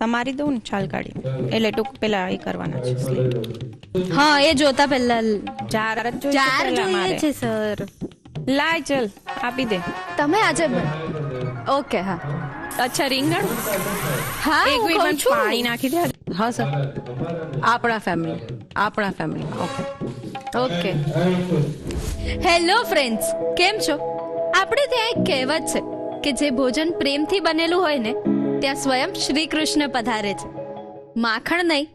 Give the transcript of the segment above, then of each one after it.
સમારી દઉં ને છાલ કાઢી, એટલે ટૂંક પેલા એ કરવાના છે સ્લીપ. હા, એ જોતા પહેલા ચાર જ જોઈએ ચાર પહેલા જોઈએ મારે. છે સર. લાય ચલ આપી દે. તમે આજે ઓકે. હા અચ્છા રીંગણ હા, એક હું મિનિટ કહું મને છું. પાણી નાખી દે. હા સર, આપણા ફેમિલી. ઓકે. હેલો ફ્રેન્ડ્સ, કેમ છો? આપણે ત્યાં એક કહેવત છે કે જે ભોજન પ્રેમથી બનેલું હોય ને ત્યાં સ્વયં શ્રી કૃષ્ણ પધારે છે. માખણ નહીં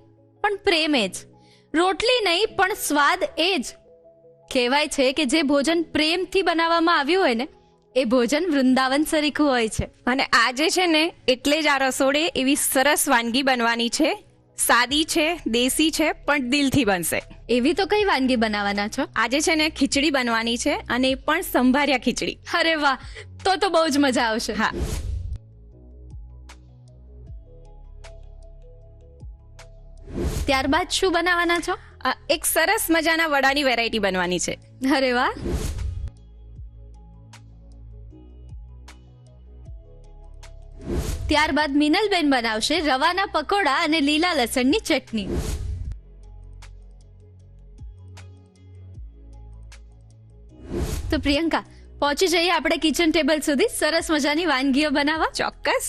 પણ પ્રેમ એ જ, રોટલી નહીં પણ સ્વાદ એ જ. કહેવાય છે કે જે ભોજન પ્રેમથી બનાવવામાં આવ્યું હોય ને એ ભોજન વૃંદાવન સરીખું હોય છે. અને આજે છે ને એટલે જ આ રસોડે એવી સરસ વાનગી બનવાની છે. સાદી છે, દેશી છે, પણ દિલથી બનશે. એવી તો કઈ વાનગી બનાવવાના છો? આજે છે ને ખીચડી બનવાની છે, અને એ પણ સંભાર્યા ખીચડી. અરે વાહ, તો બહુ જ મજા આવશે. હા, ત્યારબાદ શું બનાવવાના છો? એક સરસ મજાના વડાની વેરાયટી બનવાની છે. અરે વાહ. ત્યારબાદ મિનલબેન બનાવશે રવાના પકોડા અને લીલા લસણની ચટણી. તો પ્રિયંકા, પહોંચી જઈએ આપણે કિચન ટેબલ સુધી સરસ મજાની વાનગીઓ બનાવવા. ચોક્કસ.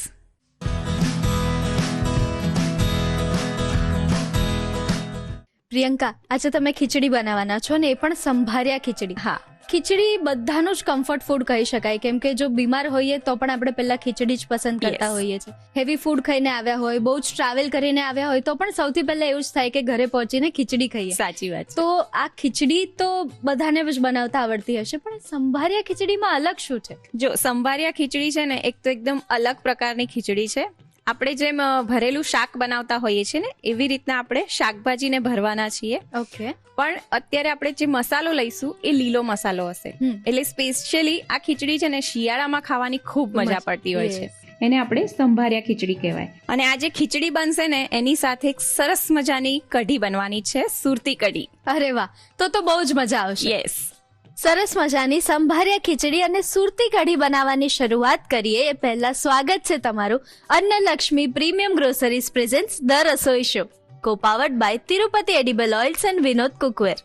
પ્રિયંકા, આજે તમે ખીચડી બનાવવાના છો ને એ પણ સંભાર્યા ખીચડી. હા, ખીચડી બધાનું જ કમ્ફર્ટ ફૂડ કહી શકાય, કેમ કે જો બીમાર હોઈએ તો પણ આપણે પહેલા ખીચડી જ પસંદ કરતા Yes. હોઈએ છીએ. હેવી ફૂડ ખાઈને આવ્યા હોય, બહુ જ ટ્રાવેલ કરીને આવ્યા હોય તો પણ સૌથી પહેલા એવું જ થાય કે ઘરે પહોંચીને ખીચડી ખાઈએ. સાચી વાત છે. તો આ ખીચડી તો બધાને જ બનાવતા આવડતી હશે, પણ સંભાર્યા ખીચડીમાં અલગ શું છે? જો સંભાર્યા ખીચડી છે ને, એક તો એકદમ અલગ પ્રકારની ખીચડી છે. આપણે જેમ ભરેલું શાક બનાવતા હોઈએ છીએ ને એવી રીતના આપણે શાકભાજીને ભરવાના છીએ. ઓકે. પણ અત્યારે આપણે જે મસાલો લઈશું એ લીલો મસાલો હશે. એટલે સ્પેશિયલી આ ખીચડી છે ને શિયાળામાં ખાવાની ખૂબ મજા પડતી હોય છે. એને આપણે સંભાર્યા ખીચડી કહેવાય. અને આ જે ખીચડી બનશે ને એની સાથે એક સરસ મજાની કઢી બનવાની છે, સુરતી કઢી. અરે વાહ, તો બહુ જ મજા આવશે. યસ. સરસ મજાની સંભાર્યા ખીચડી અને સુરતી કઢી બનાવવાની શરૂઆત કરીએ એ પહેલા સ્વાગત છે તમારું Annalakshmi premium groceries presents the Rasoi show, co powered by Tirupati edible oils and Vinod cookware.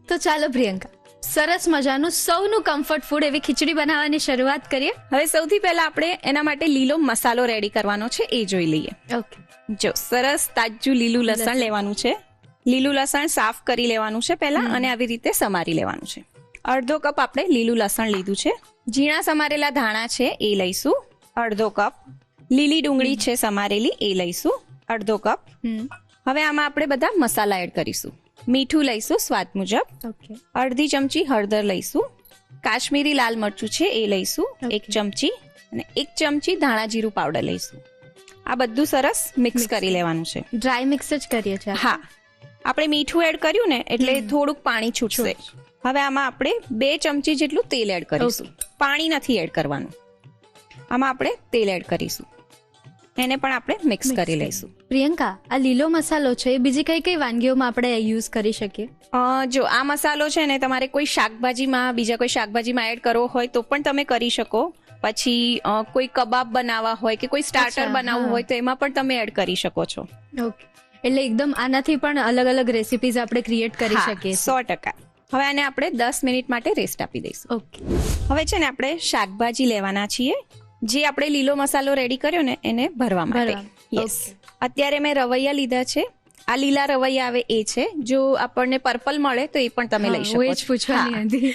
તો ચાલો પ્રિયંકા, સરસ મજાનું સૌનું કમ્ફર્ટ ફૂડ એવી ખીચડી બનાવવાની શરૂઆત કરીએ. હવે સૌથી પહેલા આપણે એના માટે લીલો મસાલો રેડી કરવાનો છે એ જોઈ લઈએ. ઓકે. જો સરસ તાજું લીલું લસણ લેવાનું છે. લીલું લસણ સાફ કરી લેવાનું છે પહેલા, અને આવી રીતે સમારી લેવાનું છે. અડધો કપ આપણે લીલું લસણ લીધું છે. ઝીણા સમારેલા ધાણા છે એ લઈશું અડધો કપ. લીલી ડુંગળી છે સમારેલી એ લઈશું અડધો કપ. હવે આમાં આપણે બધા મસાલા એડ કરીશું. મીઠું લઈશું સ્વાદ મુજબ. ઓકે. અડધી ચમચી હળદર લઈશું. કાશ્મીરી લાલ મરચું છે એ લઈશું 1 ચમચી. અને 1 ચમચી ધાણા જીરું પાવડર લઈશું. આ બધું સરસ મિક્સ કરી લેવાનું છે. ડ્રાય મિક્સ જ કરીએ છીએ. હા, આપણે મીઠું એડ કર્યું ને એટલે થોડુંક પાણી છૂટશે. હવે આમાં આપણે 2 ચમચી જેટલું તેલ એડ કરીશું. પાણી નથી એડ કરવાનું. આમાં આપણે તેલ એડ કરીશું. એને પણ આપણે મિક્સ કરી લઈશું. પ્રિયંકા, આ લીલો મસાલો છે એ બીજી કઈ વાનગીઓમાં આપણે યુઝ કરી શકીએ? જો આ મસાલો છે ને તમારે કોઈ શાકભાજીમાં, બીજા કોઈ શાકભાજીમાં એડ કરવો હોય તો પણ તમે કરી શકો. પછી કોઈ કબાબ બનાવવા હોય કે કોઈ સ્ટાર્ટર બનાવવું હોય તો એમાં પણ તમે એડ કરી શકો છો. ઓકે. એટલે એકદમ આનાથી પણ અલગ અલગ રેસિપીઝ આપણે ક્રિએટ કરી શકીએ. 100%. હવે આને આપણે 10 મિનિટ માટે રેસ્ટ આપી દઈશું. ઓકે. હવે છે ને આપણે શાકભાજી લેવાના છીએ, જે આપણે લીલો મસાલો રેડી કર્યો ને એને ભરવા માટે. યસ. અત્યારે મેં રવૈયા લીધા છે. આ લીલા રવૈયા આવે એ છે. જો આપણને પર્પલ મળે તો એ પણ તમે લઈ શકો છો. પૂછવાની હતી.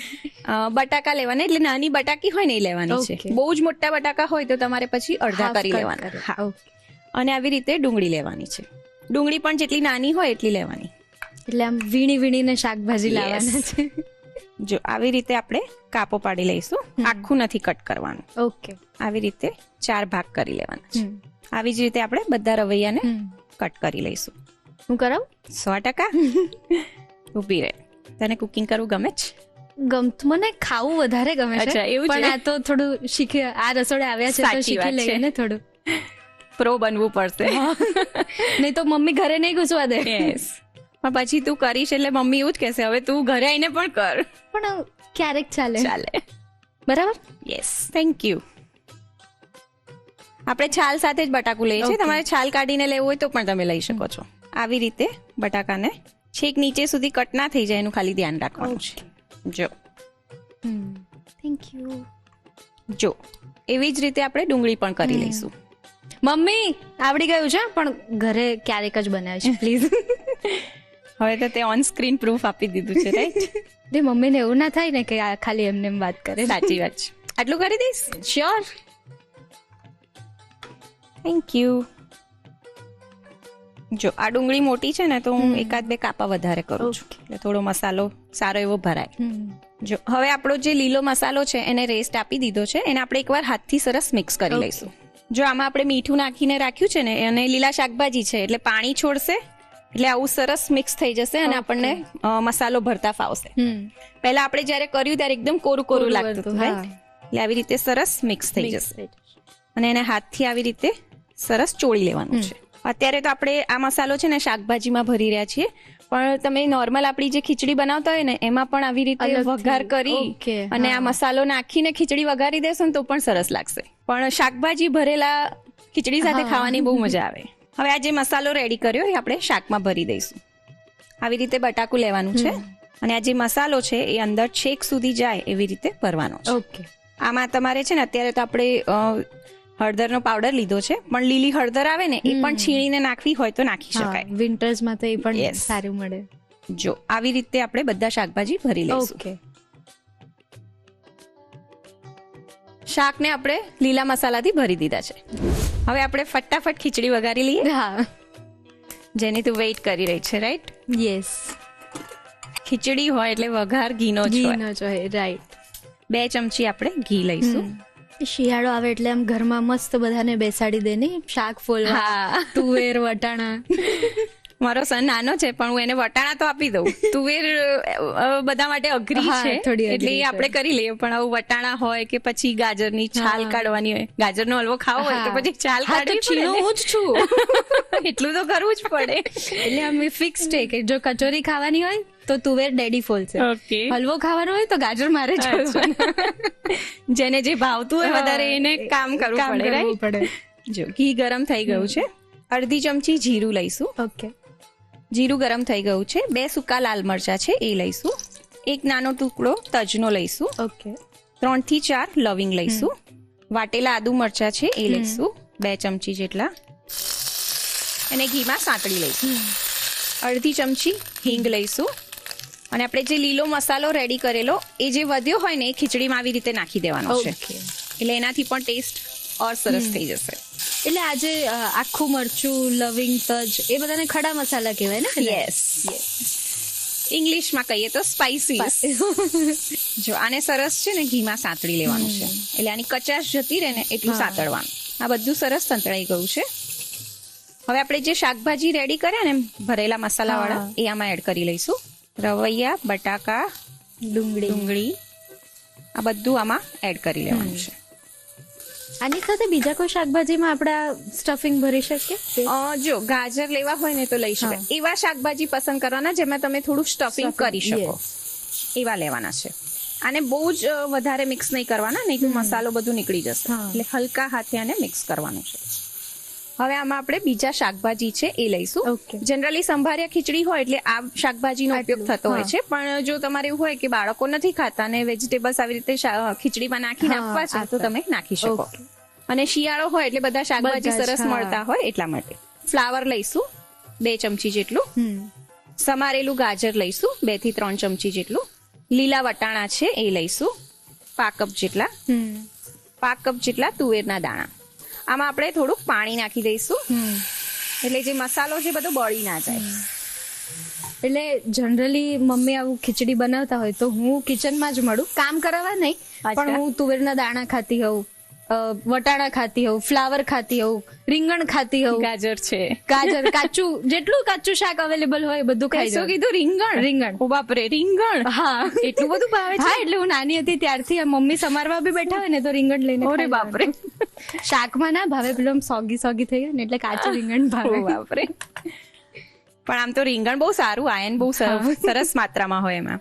બટાકા લેવાના, એટલે નાની બટાકી હોય ને એ લેવાની છે. Okay. બહુ જ મોટા બટાકા હોય તો તમારે પછી અડધા કરી લેવાના. હા. અને આવી રીતે ડુંગળી લેવાની છે. ડુંગળી પણ જેટલી નાની હોય એટલી લેવાની. એટલે આમ વીણીને શાકભાજી લાવવાના છે. જો આવી રીતે આપણે કાપો પાડી લઈશું. આખું નથી કટ કરવાનું. ઓકે. આવી રીતે 4 ભાગ કરી લેવાના છે. આવી જ રીતે આપણે બધા રવૈયાને કટ કરી લઈશું. હું કરાવું? 100%. ઊભી રહે. તને કુકિંગ કરવું ગમે છે? ગમતું, મને ખાવું વધારે ગમે છે. અચ્છા, એવું છે? પણ આ તો થોડું શીખી, આ રસોડે આવ્યા છે તો સાચી શીખી વાત લઈએ છે. ને થોડું. પ્રો બનવું પડશે. નહીં તો મમ્મી ઘરે નહીં ઘૂસવા દે. યસ. પણ પછી તું કરીશ એટલે મમ્મી એવું જ કહેશે હવે તું ઘરે આવીને પણ કર. પણ ક્યારેક ચાલે. ચાલે. બરાબર. Yes, thank you. આપણે છાલ સાથે જ બટાકું લઈએ છીએ. તમારે છાલ કાઢીને લેવું હોય તો પણ તમે લઈ શકો છો. આવી રીતે બટાકાને છેક નીચે સુધી કટ ના થઈ જાય એનું ખાલી ધ્યાન રાખવાનું છે. જો થેન્ક યુ. જો એવી જ રીતે આપણે ડુંગળી પણ કરી લઈશું. મમ્મી આવડી ગયું છે પણ ઘરે ક્યારેક જ બનાવે છે પ્લીઝ. હવે તો તે ઓન સ્ક્રીન પ્રૂફ આપી દીધું છે, રાઈટ? એટલે મમ્મીને એવું ના થાય ને કે આ ખાલી એમને એમ વાત કરે. સાચી વાત છે. આટલું કરી દઈશ. શ્યોર. Thank you. જો આ ડુંગળી મોટી છે ને તો હું એકાદ બે કાપા વધારે કરું છું એટલે થોડો મસાલો સારો એવો ભરાય. જો હવે આપણો જે લીલો મસાલો છે એને રેસ્ટ આપી દીધો છે, એને આપણે એકવાર હાથથી સરસ મિક્સ કરી લઈશું. જો આમાં આપણે મીઠું નાખીને રાખ્યું છે ને અને લીલા શાકભાજી છે એટલે પાણી છોડશે એટલે આવું સરસ મિક્સ થઈ જશે અને આપણને મસાલો ભરતા ફાવશે. પહેલા આપણે જ્યારે કર્યું ત્યારે એકદમ કોરું કોરું લાગતું હતું, રાઈટ? એટલે આવી રીતે સરસ મિક્સ થઈ જશે અને એને હાથથી આવી રીતે સરસ ચોળી લેવાનું છે. અત્યારે તો આપણે આ મસાલો છે ને શાકભાજીમાં ભરી રહ્યા છીએ, પણ તમે નોર્મલ આપણી જે ખીચડી બનાવતા હોય ને એમાં પણ આવી રીતે વઘાર કરી અને આ મસાલો નાખીને ખીચડી વઘારી દેશો ને તો પણ સરસ લાગશે. પણ શાકભાજી ભરેલા ખીચડી સાથે ખાવાની બહુ મજા આવે. હવે આ જે મસાલો રેડી કર્યો એ આપણે શાકમાં ભરી દઈશું. આવી રીતે બટાકું લેવાનું છે અને આ જે મસાલો છે એ અંદર છેક સુધી જાય એવી રીતે ભરવાનો છે. ઓકે. આમાં તમારે છે ને અત્યારે તો આપણે હળદરનો પાવડર લીધો છે, પણ લીલી હળદર આવે ને એ પણ છીણીને નાખવી હોય તો નાખી શકાય. વિન્ટર્સમાં તો એ પણ સારું મળે. જો આવી રીતે આપણે બધા શાકભાજી ભરી લઈશું. ઓકે. શાકને આપણે લીલા મસાલાથી ભરી દીધા છે. હવે આપણે ફટાફટ ખીચડી વઘારી લઈએ. હા, જેની તું વેઇટ કરી રહી છે, રાઈટ? યસ. ખીચડી હોય એટલે વઘાર ઘીનો જ હોય. જોઈએ, રાઈટ. 2 ચમચી આપણે ઘી લઈશું. શિયાળો આવે એટલે આમ ઘરમાં મસ્ત બધાને બેસાડી દે ને શાક ફોલવા, તુવેર, વટાણા. મારો સન નાનો છે પણ હું એને વટાણા તો આપી દઉં. તુવેર બધા માટે અઘરી છે એટલે એ આપણે કરી લઈએ, પણ આવું વટાણા હોય કે પછી ગાજરની છાલ કાઢવાની હોય, ગાજરનો હલવો ખાવો હોય તો પછી છાલ કાઢવી પડે. હું જ છું. એટલું તો કરવું જ પડે. એટલે આમ ફિક્સ છે કે જો કચોરી ખાવાની હોય તો તુવેર ડેડી ફોલશે, હલવો ખાવાનો હોય તો ગાજર મારે જ. જેને જે ભાવતું હોય વધારે એને કામ કરવું પડે. જો ઘી ગરમ થઈ ગયું છે. અડધી ચમચી જીરું લઈશું. ઓકે. જીરું ગરમ થઈ ગયું છે. 2 સૂકા લાલ મરચા છે એ લઈશું. 1 નાનો ટુકડો તજનો લઈશું. ઓકે. 3 થી 4 લવિંગ લઈશું. વાટેલા આદુ મરચા છે એ લઈશું 2 ચમચી જેટલા. એને ઘીમાં સાંતળી લઈશું. અડધી ચમચી હિંગ લઈશું અને આપણે જે લીલો મસાલો રેડી કરેલો એ જે વધ્યો હોય ને એ ખીચડીમાં આવી રીતે નાખી દેવાનો છે. એટલે એનાથી પણ ટેસ્ટ ઓર સરસ થઈ જશે. એટલે આજે આખું મરચું, લવિંગ, તજ એ બધાને ખડા મસાલા કહેવાય ને? યસ. ઇંગ્લિશમાં કહીએ તો સ્પાઇસીસ. જો આને સરસ છે ને ઘીમાં સાંતળી લેવાનું છે એટલે આની કચાશ જતી રહે ને એટલું સાંતળવાનું. આ બધું સરસ સંતળાઈ ગયું છે. હવે આપણે જે શાકભાજી રેડી કર્યા ને ભરેલા મસાલા વાળા એ આમાં એડ કરી લઈશું. રવૈયા, બટાકા, ડુંગળી આ બધું આમાં એડ કરી લેવાનું છે. આની સાથે બીજા કોઈ શાકભાજીમાં આપણે સ્ટફિંગ ભરી શકીએ? જો ગાજર લેવા હોય ને તો લઈ શકાય. એવા શાકભાજી પસંદ કરવાના જેમાં તમે થોડું સ્ટફિંગ કરી શકો એવા લેવાના છે. આને બહુ જ વધારે મિક્સ નહીં કરવાના, નહીં તો મસાલો બધું નીકળી જશે. એટલે હલકા હાથે આને મિક્સ કરવાનું છે. હવે આમાં આપણે બીજા શાકભાજી છે એ લઈશું. જનરલી સંભારિયા ખીચડી હોય એટલે આ શાકભાજીનો ઉપયોગ થતો હોય છે, પણ જો તમારે એવું હોય કે બાળકો નથી ખાતા ને વેજીટેબલ્સ આવી રીતે ખીચડીમાં નાખીને આપવા છે તો તમે નાખી શકો. અને શિયાળો હોય એટલે બધા શાકભાજી સરસ મળતા હોય એટલા માટે. ફ્લાવર લઈશું 2 ચમચી જેટલું. સમારેલું ગાજર લઈશું 2 થી 3 ચમચી જેટલું. લીલા વટાણા છે એ લઈશું 5 કપ જેટલા તુવેરના દાણા. આમાં આપણે થોડુંક પાણી નાખી દઈશું એટલે જે મસાલો છે બધો બળી ના જાય. એટલે જનરલી મમ્મી આવું ખીચડી બનાવતા હોય તો હું કિચનમાં જ મળું, કામ કરાવવા નહીં, પણ હું તુવેરના દાણા ખાતી હોઉં, વટાણા ખાતી હોઉં, ફ્લાવર ખાતી હોઉં, રીંગણ ખાતી હોઉં, ગાજર કાચું, જેટલું કાચું શાક અવેલેબલ હોય બધું ખાઈ જાઉં. કીધું રીંગણ. ઓ બાપરે, રીંગણ. હા, એટલું બધું ભાવે છે? હા, એટલે હું નાની હતી ત્યારથી મમ્મી સમારવા બી બેઠા હોય ને તો રીંગણ લઈને. ઓરે બાપરે. શાકમાં ના ભાવે, પેલું સોગી થઈ ગયું ને એટલે કાચું રીંગણ ભાવે. બાપરે. પણ આમ તો રીંગણ બહુ સારું, આયન બહુ સરસ માત્રામાં હોય એમાં.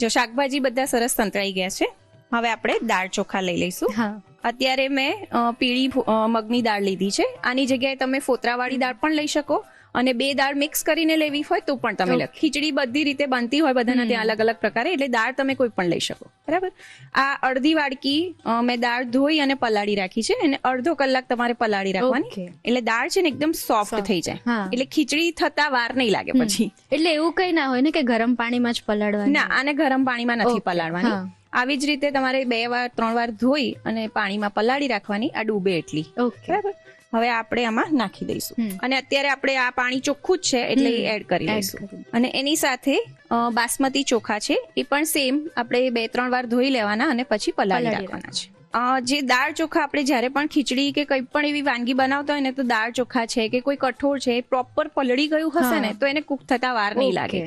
જો શાકભાજી બધા સરસ સંતળાઈ ગયા છે, હવે આપણે દાળ ચોખા લઈ લઈશું. હા. અત્યારે મેં પીળી મગની દાળ લીધી છે. આની જગ્યાએ તમે ફોતરાવાળી દાળ પણ લઈ શકો અને 2 દાળ મિક્સ કરીને લેવી હોય તો પણ તમે લો. ખીચડી બધી રીતે બનતી હોય બધાના ત્યાં અલગ અલગ પ્રકારે, એટલે દાળ તમે કોઈ પણ લઈ શકો. બરાબર. આ અડધી વાડકી મેં દાળ ધોઈ અને પલાળી રાખી છે, અને અડધો કલાક તમારે પલાળી રાખવાની, એટલે દાળ છે ને એકદમ સોફ્ટ થઈ જાય, એટલે ખીચડી થતા વાર નહીં લાગે પછી. એટલે એવું કઈ ના હોય ને કે ગરમ પાણીમાં જ પલાળવાની? ના, આને ગરમ પાણીમાં નથી પલાળવાની. આવી જ રીતે તમારે 2 વાર 3 વાર ધોઈ અને પાણીમાં પલાળી રાખવાની, આ ડૂબે એટલી. બરાબર. હવે આપણે આમાં નાખી દઈશું, અને અત્યારે આપણે આ પાણી ચોખ્ખું જ છે એટલે એડ કરી લઈશું. અને એની સાથે બાસમતી ચોખા છે, એ પણ સેમ આપણે 2-3 વાર ધોઈ લેવાના અને પછી પલાળી રાખવાના છે. જે દાળ ચોખા આપણે જ્યારે પણ ખીચડી કે કંઈ પણ એવી વાનગી બનાવતા હોય ને, તો દાળ ચોખા છે કે કોઈ કઠોળ છે પ્રોપર પલળી ગયું હશે ને તો એને કુક થતા વાર નહીં લાગે.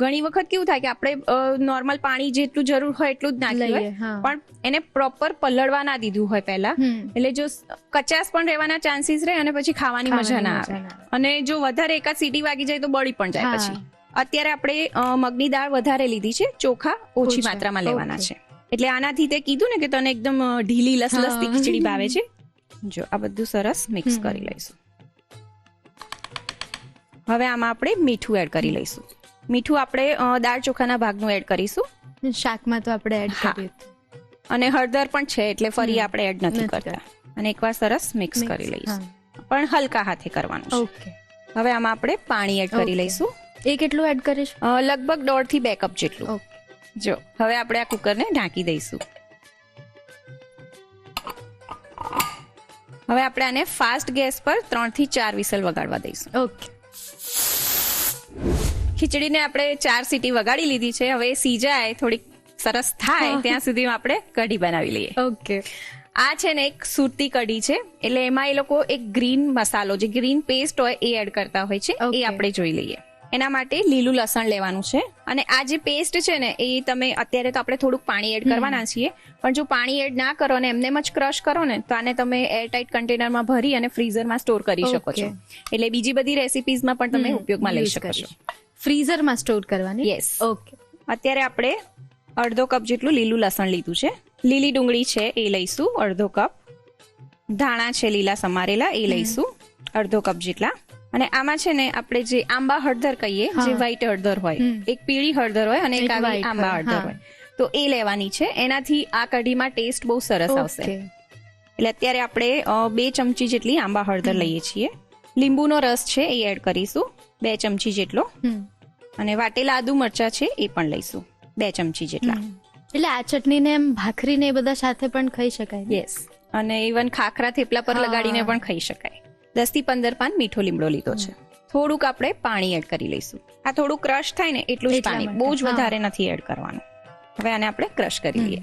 ઘણી વખત કેવું થાય કે આપણે નોર્મલ પાણી જેટલું જરૂર હોય એટલું જ નાખ્યું હોય, પણ એને પ્રોપર પલળવા ના દીધું હોય પહેલા, એટલે જો કચાસ પણ રહેવાના ચાન્સીસ રહે અને પછી ખાવાની મજા ના આવે, અને જો વધારે એકાદ સીટી વાગી જાય તો બળી પણ જાય પછી. અત્યારે આપણે મગની દાળ વધારે લીધી છે, ચોખા ઓછી માત્રામાં લેવાના છે. એટલે આનાથી તે કીધું ને કે તને એકદમ ઢીલી લસલસતી ખીચડી ભાવે છે. જો આ બધું સરસ મિક્સ કરી લઈશું. હવે આમાં આપણે મીઠું એડ કરી લઈશું. મીઠું આપણે દાળ ચોખાના ભાગનું એડ કરીશું. શાકમાં તો આપણે એડ કરીએ. અને હળદર પણ છે એટલે ફરી આપણે એડ નથી કરતા. અને એકવાર સરસ મિક્સ કરી લઈશું, પણ હલકા હાથે કરવાનું છે. હવે આમાં આપણે પાણી એડ કરી લઈશું. એ કેટલું એડ કરીશું? લગભગ 1.5 થી 2 કપ જેટલું. જો હવે આપણે આ કુકરને ઢાંકી દઈશું. હવે આપણે આને ફાસ્ટ ગેસ પર 3 થી 4 વિસલ વગાડવા દઈશું. ખીચડીને આપણે 4 સીટી વગાડી લીધી છે. હવે સીજાય થોડીક સરસ થાય ત્યાં સુધી આપણે કઢી બનાવી લઈએ. આ છે ને એક સુરતી કઢી છે, એટલે એમાં એ લોકો એક ગ્રીન મસાલો, જે ગ્રીન પેસ્ટ હોય એ એડ કરતા હોય છે, એ આપણે જોઈ લઈએ. એના માટે લીલું લસણ લેવાનું છે, અને આ જે પેસ્ટ છે ને એ તમે અત્યારે તો આપણે થોડુંક પાણી એડ કરવાના છીએ, પણ જો પાણી એડ ના કરો ને એમને જ ક્રશ કરો ને તો આને તમે એરટાઇટ કન્ટેનરમાં ભરી અને ફ્રીઝરમાં સ્ટોર કરી શકો છો. એટલે બીજી બધી રેસિપીઝમાં પણ તમે ઉપયોગમાં લઈ શકો છો. ફ્રીઝરમાં સ્ટોર કરવાની? યસ. અત્યારે આપણે 1/2 કપ જેટલું લીલું લસણ લીધું છે. લીલી ડુંગળી છે એ લઈશું 1/2 કપ. ધાણા છે લીલા સમારેલા એ લઈશું 1/2 કપ જેટલા. અને આમાં છે ને આપણે જે આંબા હળદર કહીએ, જે વ્હાઈટ હળદર હોય, એક પીળી હળદર હોય અને એક આવી આંબા હળદર હોય, તો એ લેવાની છે. એનાથી આ કઢીમાં ટેસ્ટ બહુ સરસ આવશે. એટલે અત્યારે આપણે 2 ચમચી જેટલી આંબા હળદર લઈએ છીએ. લીંબુનો રસ છે એ એડ કરીશું 2 ચમચી જેટલો. અને વાટેલા આદુ મરચા છે એ પણ લઈશું 2 ચમચી જેટલા. એટલે આ ચટણીને એમ ભાખરી ને એ બધા સાથે પણ ખાઈ શકાય? યસ. અને ઇવન ખાખરા થેપલા પર લગાડીને પણ ખાઈ શકાય. 10 થી 15 પાન મીઠો લીમડો લીધો છે. થોડુંક આપણે પાણી એડ કરી લઈશું. આ થોડું ક્રશ થાય ને એટલું જ પાણી, બહુ જ વધારે નથી એડ કરવાનું. હવે આને આપણે ક્રશ કરી લઈએ.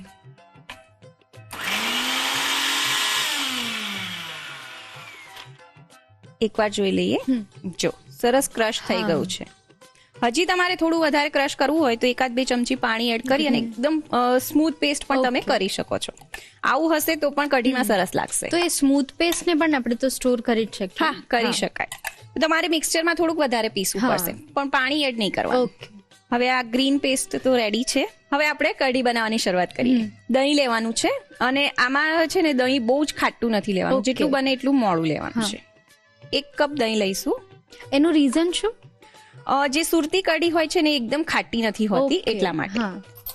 એકવાર જોઈ લઈએ. જો સરસ ક્રશ થઈ ગયું છે. હજી તમારે થોડું વધારે ક્રશ કરવું હોય તો 1-2 ચમચી પાણી એડ કરી અને એકદમ સ્મૂથ પેસ્ટ પણ તમે કરી શકો છો. આવું હશે તો પણ કઢીમાં સરસ લાગશે. તો એ સ્મૂથ પેસ્ટ ને પણ આપણે તો સ્ટોર કરી જ શકીએ? હા, કરી શકાય. તમારે મિક્સચરમાં થોડુંક વધારે પીસવું પડશે, પણ પાણી એડ નહીં કરવાનું. હવે આ ગ્રીન પેસ્ટ તો રેડી છે. હવે આપણે કઢી બનાવવાની શરૂઆત કરીએ. દહીં લેવાનું છે, અને આમાં છે ને દહીં બહુ જ ખાટું નથી લેવાનું, જેટલું બને એટલું મોડું લેવાનું છે. 1 કપ દહીં લઈશું. એનું રીઝન શું? જે સુરતી કઢી હોય છે ને એકદમ ખાટી નથી હોતી એટલા માટે.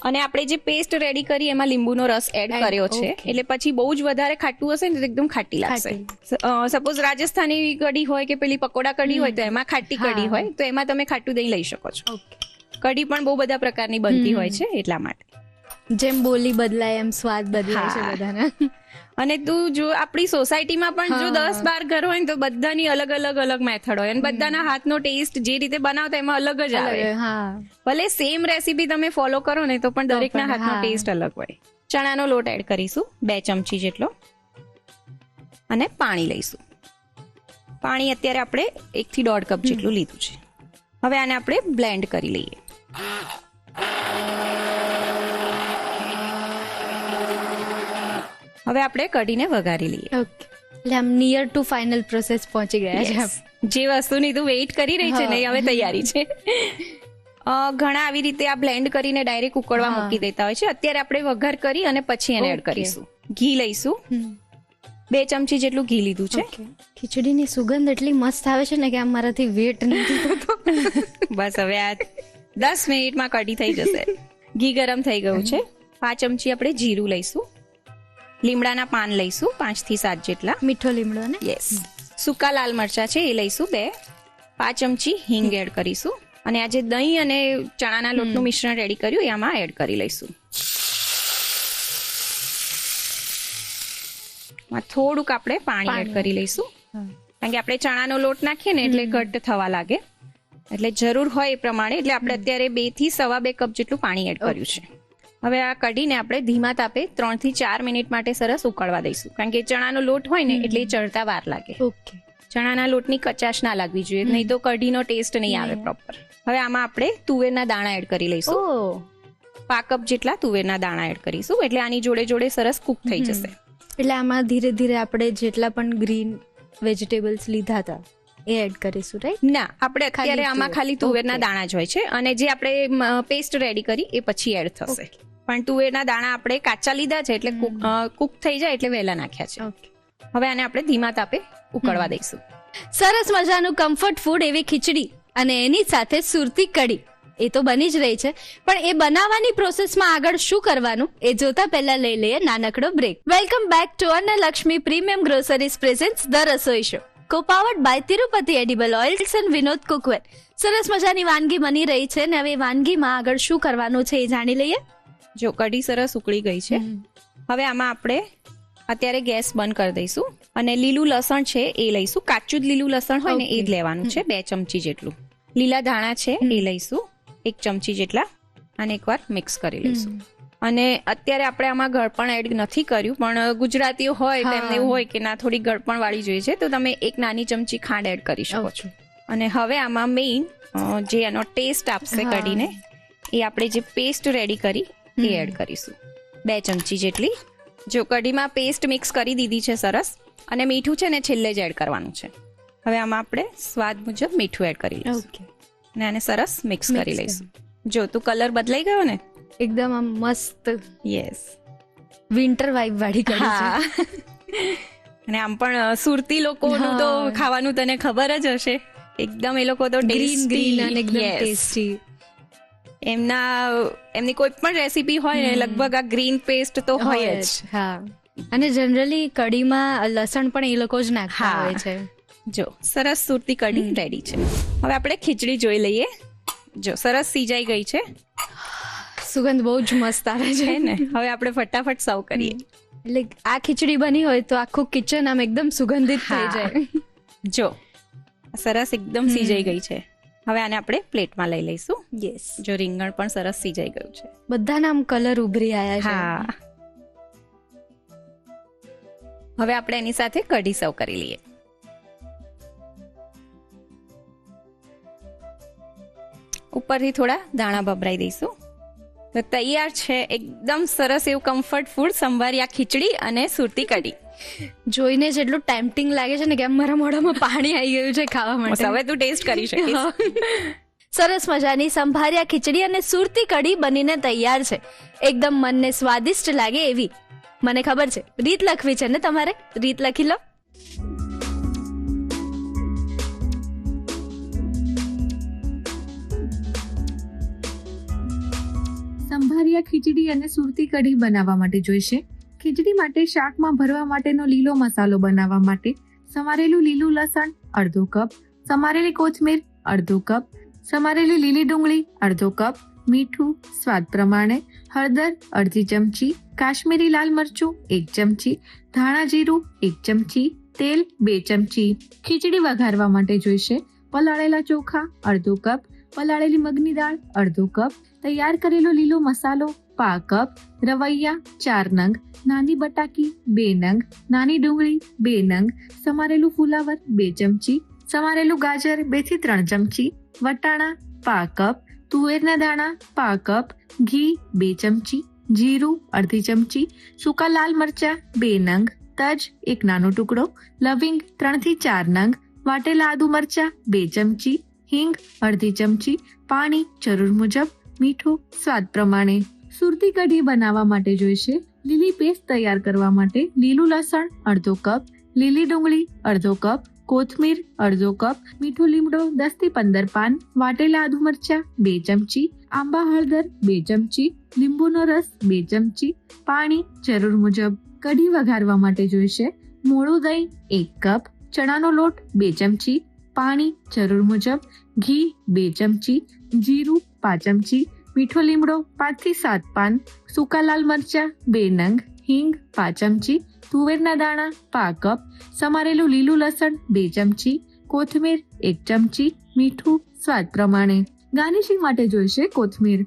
અને આપણે જે પેસ્ટ રેડી કરી એમાં લીંબુનો રસ એડ કર્યો છે, એટલે પછી બહુ જ વધારે ખાટું હશે ને તો એકદમ ખાટી લાગશે. સપોઝ રાજસ્થાની કઢી હોય કે પેલી પકોડા કઢી હોય તો એમાં ખાટી કઢી હોય તો એમાં તમે ખાટું દહીં લઈ શકો છો. કઢી પણ બહુ બધા પ્રકારની બનતી હોય છે એટલા માટે. જેમ બોલી બદલાય એમ સ્વાદ બદલાય છે બધાના. અને તું જો આપણી સોસાયટીમાં પણ જો 10-12 ઘર હોય ને તો બધાની અલગ અલગ મેથડ હોય, અને બધાના હાથનો ટેસ્ટ જે રીતે બનાવતા એમાં અલગ જ આવે. ભલે સેમ રેસીપી તમે ફોલો કરો ને તો પણ દરેકના હાથનો ટેસ્ટ અલગ હોય. ચણાનો લોટ એડ કરીશું 2 ચમચી જેટલો, અને પાણી લઈશું. પાણી અત્યારે આપણે 1 થી 1.5 કપ જેટલું લીધું છે. હવે આને આપણે બ્લેન્ડ કરી લઈએ. હવે આપણે કઢીને વઘારી લઈએ. એટલે આમ નિયર ટુ ફાઇનલ પ્રોસેસ પહોંચી ગયા છે. જે વસ્તુની તું વેઇટ કરી રહી છે ને હવે તૈયારી છે. ઘણા આવી રીતે આ બ્લેન્ડ કરીને ડાયરેક્ટ ઉકળવા મૂકી દેતા હોય છે. અત્યારે આપણે વઘાર કરી અને પછી એને એડ કરીશું. ઘી લઈશું, 2 ચમચી જેટલું ઘી લીધું છે. ખીચડીની સુગંધ એટલી મસ્ત આવે છે ને કે આમ મારાથી વેટ નથી થતો. બસ હવે આ 10 મિનિટમાં કઢી થઈ જશે. ઘી ગરમ થઈ ગયું છે. 5 ચમચી આપણે જીરું લઈશું, લીમડાના પાન લઈશું 5 થી 7 જેટલા, મીઠો લીમડો ને યસ, સૂકા લાલ મરચા છે એ લઈશું 2, 5 ચમચી હિંગ એડ કરીશું, અને આ જે દહીં અને ચણાના લોટનું મિશ્રણ રેડી કર્યું એ આમાં એડ કરી લઈશું. થોડુંક આપણે પાણી એડ કરી લઈશું, કારણ કે આપણે ચણાનો લોટ નાખીએ ને એટલે ઘટ્ટ થવા લાગે, એટલે જરૂર હોય એ પ્રમાણે. એટલે આપણે અત્યારે 2 થી 2.5 કપ જેટલું પાણી એડ કર્યું છે. હવે આ કઢીને આપણે ધીમા તાપે 3 થી 4 મિનિટ માટે સરસ ઉકળવા દઈશું, કારણ કે ચણાનો લોટ હોય ને એટલે એ ચડતા વાર લાગે. ઓકે. ચણાના લોટની કચાશ ના લાગવી જોઈએ, નહીં તો કઢીનો ટેસ્ટ નહીં આવે પ્રોપર. હવે આમાં આપણે તુવેરના દાણા એડ કરી લઈશું, 5 કપ જેટલા તુવેરના દાણા એડ કરીશું, એટલે આની જોડે જોડે સરસ કુક થઈ જશે. એટલે આમાં ધીરે ધીરે આપણે જેટલા પણ ગ્રીન વેજીટેબલ્સ લીધા હતા એ એડ કરીશું, રાઈટ? ના, આપણે અત્યારે આમાં ખાલી તુવેરના દાણા જ હોય છે, અને જે આપણે પેસ્ટ રેડી કરી એ પછી એડ થશે. પણ તુવેરના દાણા આપણે કાચા લીધા છે એટલે કુક થઈ જાય એટલે વહેલા નાખ્યા છે. હવે આને આપણે ધીમા તાપે ઉકળવા દઈશું. સરસ મજાનું કમ્ફર્ટ ફૂડ એવી ખીચડી અને એની સાથે સુરતી કઢી એ તો બની જ રહી છે, પણ એ બનાવવાની પ્રોસેસમાં આગળ શું કરવાનું એ જોતા પહેલા લઈ લઈએ નાનકડો break. Welcome back to Annalakshmi premium groceries presents the Rasoi show, co-powered by Tirupati edible oils and Vinod cookware. સરસ મજાની વાનગી બની રહી છે ને હવે વાનગીમાં આગળ શું કરવાનું છે એ જાણી લઈએ. જો કઢી સરસ ઉકળી ગઈ છે, હવે આમાં આપણે અત્યારે ગેસ બંધ કરી દઈશું, અને લીલું લસણ છે એ લઈશું. કાચું જ લીલું લસણ હોય ને એ જ લેવાનું છે, 2 ચમચી જેટલું. લીલા ધાણા છે એ લઈશું 1 ચમચી જેટલા, અને એકવાર મિક્સ કરી લઈશું. અને અત્યારે આપણે આમાં ગળપણ એડ નથી કર્યું, પણ ગુજરાતીઓ હોય તેમને એવું હોય કે ના થોડી ગળપણ વાળી જોઈએ છે, તો તમે 1 નાની ચમચી ખાંડ એડ કરી શકો છો. અને હવે આમાં મેઇન જે એનો ટેસ્ટ આપશે કઢીને એ આપણે જે પેસ્ટ રેડી કરી એ એડ કરીશું, 2 ચમચી જેટલી. જો કઢીમાં પેસ્ટ મિક્સ કરી દીધી છે સરસ, અને મીઠું છે ને છેલ્લે જ એડ કરવાનું છે. હવે આમાં આપણે સ્વાદ મુજબ મીઠું એડ કરી લઈશું, અને આને સરસ મિક્સ કરી લઈશું. જો તું કલર બદલાઈ ગયો ને, એકદમ આમ મસ્ત, યસ, વિન્ટર વાઇબ વાળી કઢી છે. અને આમ પણ સુરતી લોકોનું તો ખાવાનું તને ખબર જ હશે, એકદમ એ લોકો તો ગ્રીન અને એકદમ ટેસ્ટી. એમની કોઈ પણ રેસીપી હોય ને લગભગ આ ગ્રીન પેસ્ટ તો હોય જ. હા, અને જનરલી કઢીમાં લસણ પણ એ લોકો જ નાખતા હોય છે. જો સરસ સુરતી કઢી રેડી છે. હવે આપણે ખીચડી જોઈ લઈએ. જો સરસ સીજાઈ ગઈ છે, સુગંધ બહુ જ મસ્ત આવે છે ને. હવે આપણે ફટાફટ સર્વ કરીએ. એટલે આ ખીચડી બની હોય તો આખું કિચન આમ એકદમ સુગંધિત થઈ જાય. જો સરસ એકદમ સીજાઈ ગઈ છે. હવે આને આપણે પ્લેટમાં લઈ લઈશું. યસ, જો રીંગણ પણ સરસ સીજાઈ ગયું છે, બધાના આમ કલર ઉભરી આયા છે. હા, હવે આપણે એની સાથે કઢી સર્વ કરી લઈએ. ઉપરથી થોડા દાણા ભભરાઈ દઈશું. તો તૈયાર છે એકદમ સરસ એવું કમ્ફર્ટ ફૂડ સંભારિયા ખીચડી અને સુરતી કઢી. જોઈને જ એટલું ટેમ્પટિંગ લાગે છે ને કે મારા મોઢામાં પાણી આવી ગયું છે ખાવા માટે. હવે તું ટેસ્ટ કરી શકીશ. સરસ મજાની સંભારિયા ખીચડી અને સુરતી કઢી બનીને તૈયાર છે. એકદમ મનને સ્વાદિષ્ટ લાગે એવી. મને ખબર છે રીત લખવી છે ને તમારે, રીત લખી લો. સંભારિયા ખીચડી અને સુરતી કઢી બનાવવા માટે જોઈશે ખીચડી માટે શાકમાં ભરવા માટેનો લીલો મસાલો બનાવવા માટે સમારેલું લીલું લસણ અડધો કપ, સમારેલી કોથમીર અડધો કપ, સમારેલી લીલી ડુંગળી અડધો કપ, મીઠું સ્વાદ પ્રમાણે, હળદર અડધી ચમચી, કાશ્મીરી લાલ મરચું 1 ચમચી, ધાણા જીરું 1 ચમચી, તેલ 2 ચમચી. ખીચડી વઘારવા માટે જોઈશે પલાળેલા ચોખા અડધો કપ, પલાળેલી મગની દાળ અડધો કપ, તૈયાર કરેલો લીલો મસાલો 1/2 કપ, રવૈયા 4 નંગ, નાની બટાકી 2 નંગ, નાની ડુંગળી 2 નંગ, સમારેલું ફુલાવર 2 ચમચી, સમારેલું ગાજર 2 થી 3 ચમચી, વટાણા 1/2 કપ, તુવેરના દાણા 1/2 કપ, ઘી 2 ચમચી, જીરું અડધી ચમચી, સૂકા લાલ મરચા 2 નંગ, તજ 1 નાનો ટુકડો, લવિંગ 3 થી 4 નંગ, વાટેલા આદુ મરચા 2 ચમચી, હિંગ અડધી ચમચી, પાણી જરૂર મુજબ, મીઠું સ્વાદ પ્રમાણે. સુરતી કઢી બનાવવા માટે જોઈશે લીલી પેસ્ટ તૈયાર કરવા માટે લીલું લસણ અડધો કપ, લીલી ડુંગળી અડધો કપ, કોથમીર અડધો કપ, મીઠું લીમડો 10 થી 15 પાન, વાટેલા આદુ મરચા 2 ચમચી, આંબા હળદર 2 ચમચી, લીંબુનો રસ 2 ચમચી, પાણી જરૂર મુજબ. કઢી વઘારવા માટે જોઈશે મોળું દહીં 1 કપ, ચણાનો લોટ 2 ચમચી, પાણી જરૂર મુજબ, ઘી 2 ચમચી, જીરું 5 ચમચી, મીઠો લીમડો 5 થી 7 પાન, સૂકા લાલ મરચા 2 નંગ, હિંગ 5 ચમચી, તુવેરના દાણા 1/2 કપ, સમારેલું લીલું લસણ 2 ચમચી, કોથમીર 1 ચમચી, મીઠું સ્વાદ પ્રમાણે. ગાર્નિશિંગ માટે જોઈશે કોથમીર.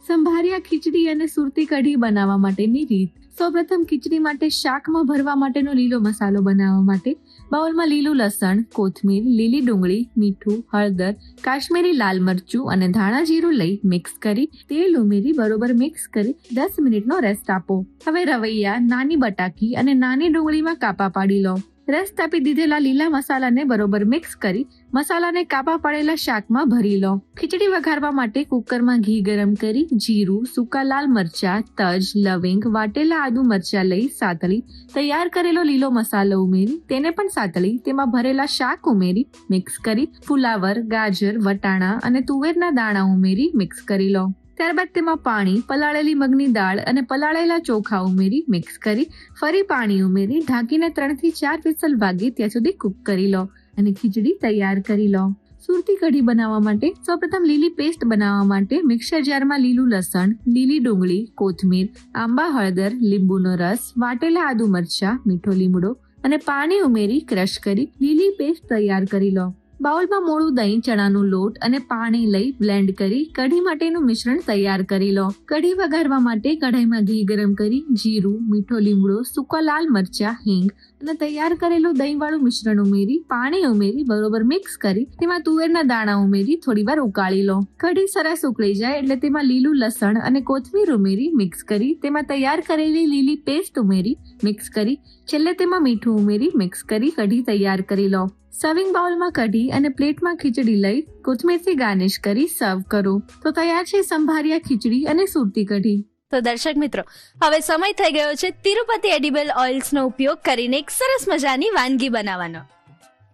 સંભારિયા ખીચડી અને સુરતી કઢી બનાવવા માટેની રીત. સૌપ્રથમ ખીચડી માટે શાકમાં ભરવા માટેનો લીલો મસાલો બનાવવા માટે બાઉલમાં લીલું લસણ, કોથમીર, લીલી ડુંગળી, મીઠું, હળદર, કાશ્મીરી લાલ મરચું અને ધાણા જીરું લઈ મિક્સ કરી તેલ ઉમેરી બરોબર મિક્સ કરી 10 મિનિટનો રેસ્ટ આપો. હવે રવૈયા, નાની બટાકી અને નાની ડુંગળીમાં કાપા પાડી લો. રેસ્ટ આપી દીધેલા લીલા મસાલાને બરોબર મિક્સ કરી મસાલાને કાપા પાડેલા શાકમાં ભરી લો. ખીચડી વઘારવા માટે કુકરમાં ઘી ગરમ કરી જીરું, સૂકા લાલ મરચા, તજ, લવિંગ, વાટેલા આદુ મરચા લઈ સાતળી તૈયાર કરેલો લીલો મસાલો ઉમેરી તેને પણ સાતળી તેમાં ભરેલા શાક ઉમેરી મિક્સ કરી ફુલાવર, ગાજર, વટાણા અને તુવેરના દાણા ઉમેરી મિક્સ કરી લો. ત્યારબાદ તેમાં પાણી, પલાળેલી મગની દાળ અને પલાળેલા ચોખા ઉમેરી મિક્સ કરી ફરી પાણી ઉમેરી ઢાંકીને 3 થી 4 વિસલ વાગે ત્યાં સુધી કૂક કરી લો અને ખીચડી તૈયાર કરી લો. સુરતી કઢી બનાવવા માટે સૌપ્રથમ લીલી પેસ્ટ બનાવવા માટે મિક્સર જારમાં લીલું લસણ, લીલી ડુંગળી, કોથમીર, આંબા હળદર, લીંબુનો રસ, વાટેલા આદુ મરચા, મીઠો લીમડો અને પાણી ઉમેરી ક્રશ કરી લીલી પેસ્ટ તૈયાર કરી લો. બાઉલમાં મોળું દહીં, ચણાનો લોટ અને પાણી લઈ બ્લેન્ડ કરી કઢી માટેનું મિશ્રણ તૈયાર કરી લો. કઢી વઘારવા માટે કઢાઈમાં ઘી ગરમ કરી જીરું, મીઠો લીમડો, સૂકા લાલ મરચા, હિંગ અને તૈયાર કરેલું દહીંવાળું મિશ્રણ ઉમેરી પાણી ઉમેરી બરોબર મિક્સ કરી તેમાં તુવેરના દાણા ઉમેરી થોડીવાર ઉકાળી લો. કઢી સરસ ઉકળી જાય એટલે તેમાં લીલું લસણ અને કોથમીર ઉમેરી મિક્સ કરી તેમાં તૈયાર કરેલી લીલી પેસ્ટ ઉમેરી મિક્સ કરી છેલ્લે તેમાં મીઠું ઉમેરી મિક્સ કરી કઢી તૈયાર કરી લો. સર્વિંગ બાઉલમાં કઢી અને પ્લેટમાં ખીચડી લઈ કોથમીરથી ગાર્નિશ કરી સર્વ કરો તો તૈયાર છે સંભારિયા ખીચડી અને સુરતી કઢી. તો દર્શક મિત્રો, હવે સમય થઈ ગયો છે તિરુપતિ એડિબલ ઓઇલ્સનો ઉપયોગ કરીને એક સરસ મજાની વાનગી બનાવવાનો.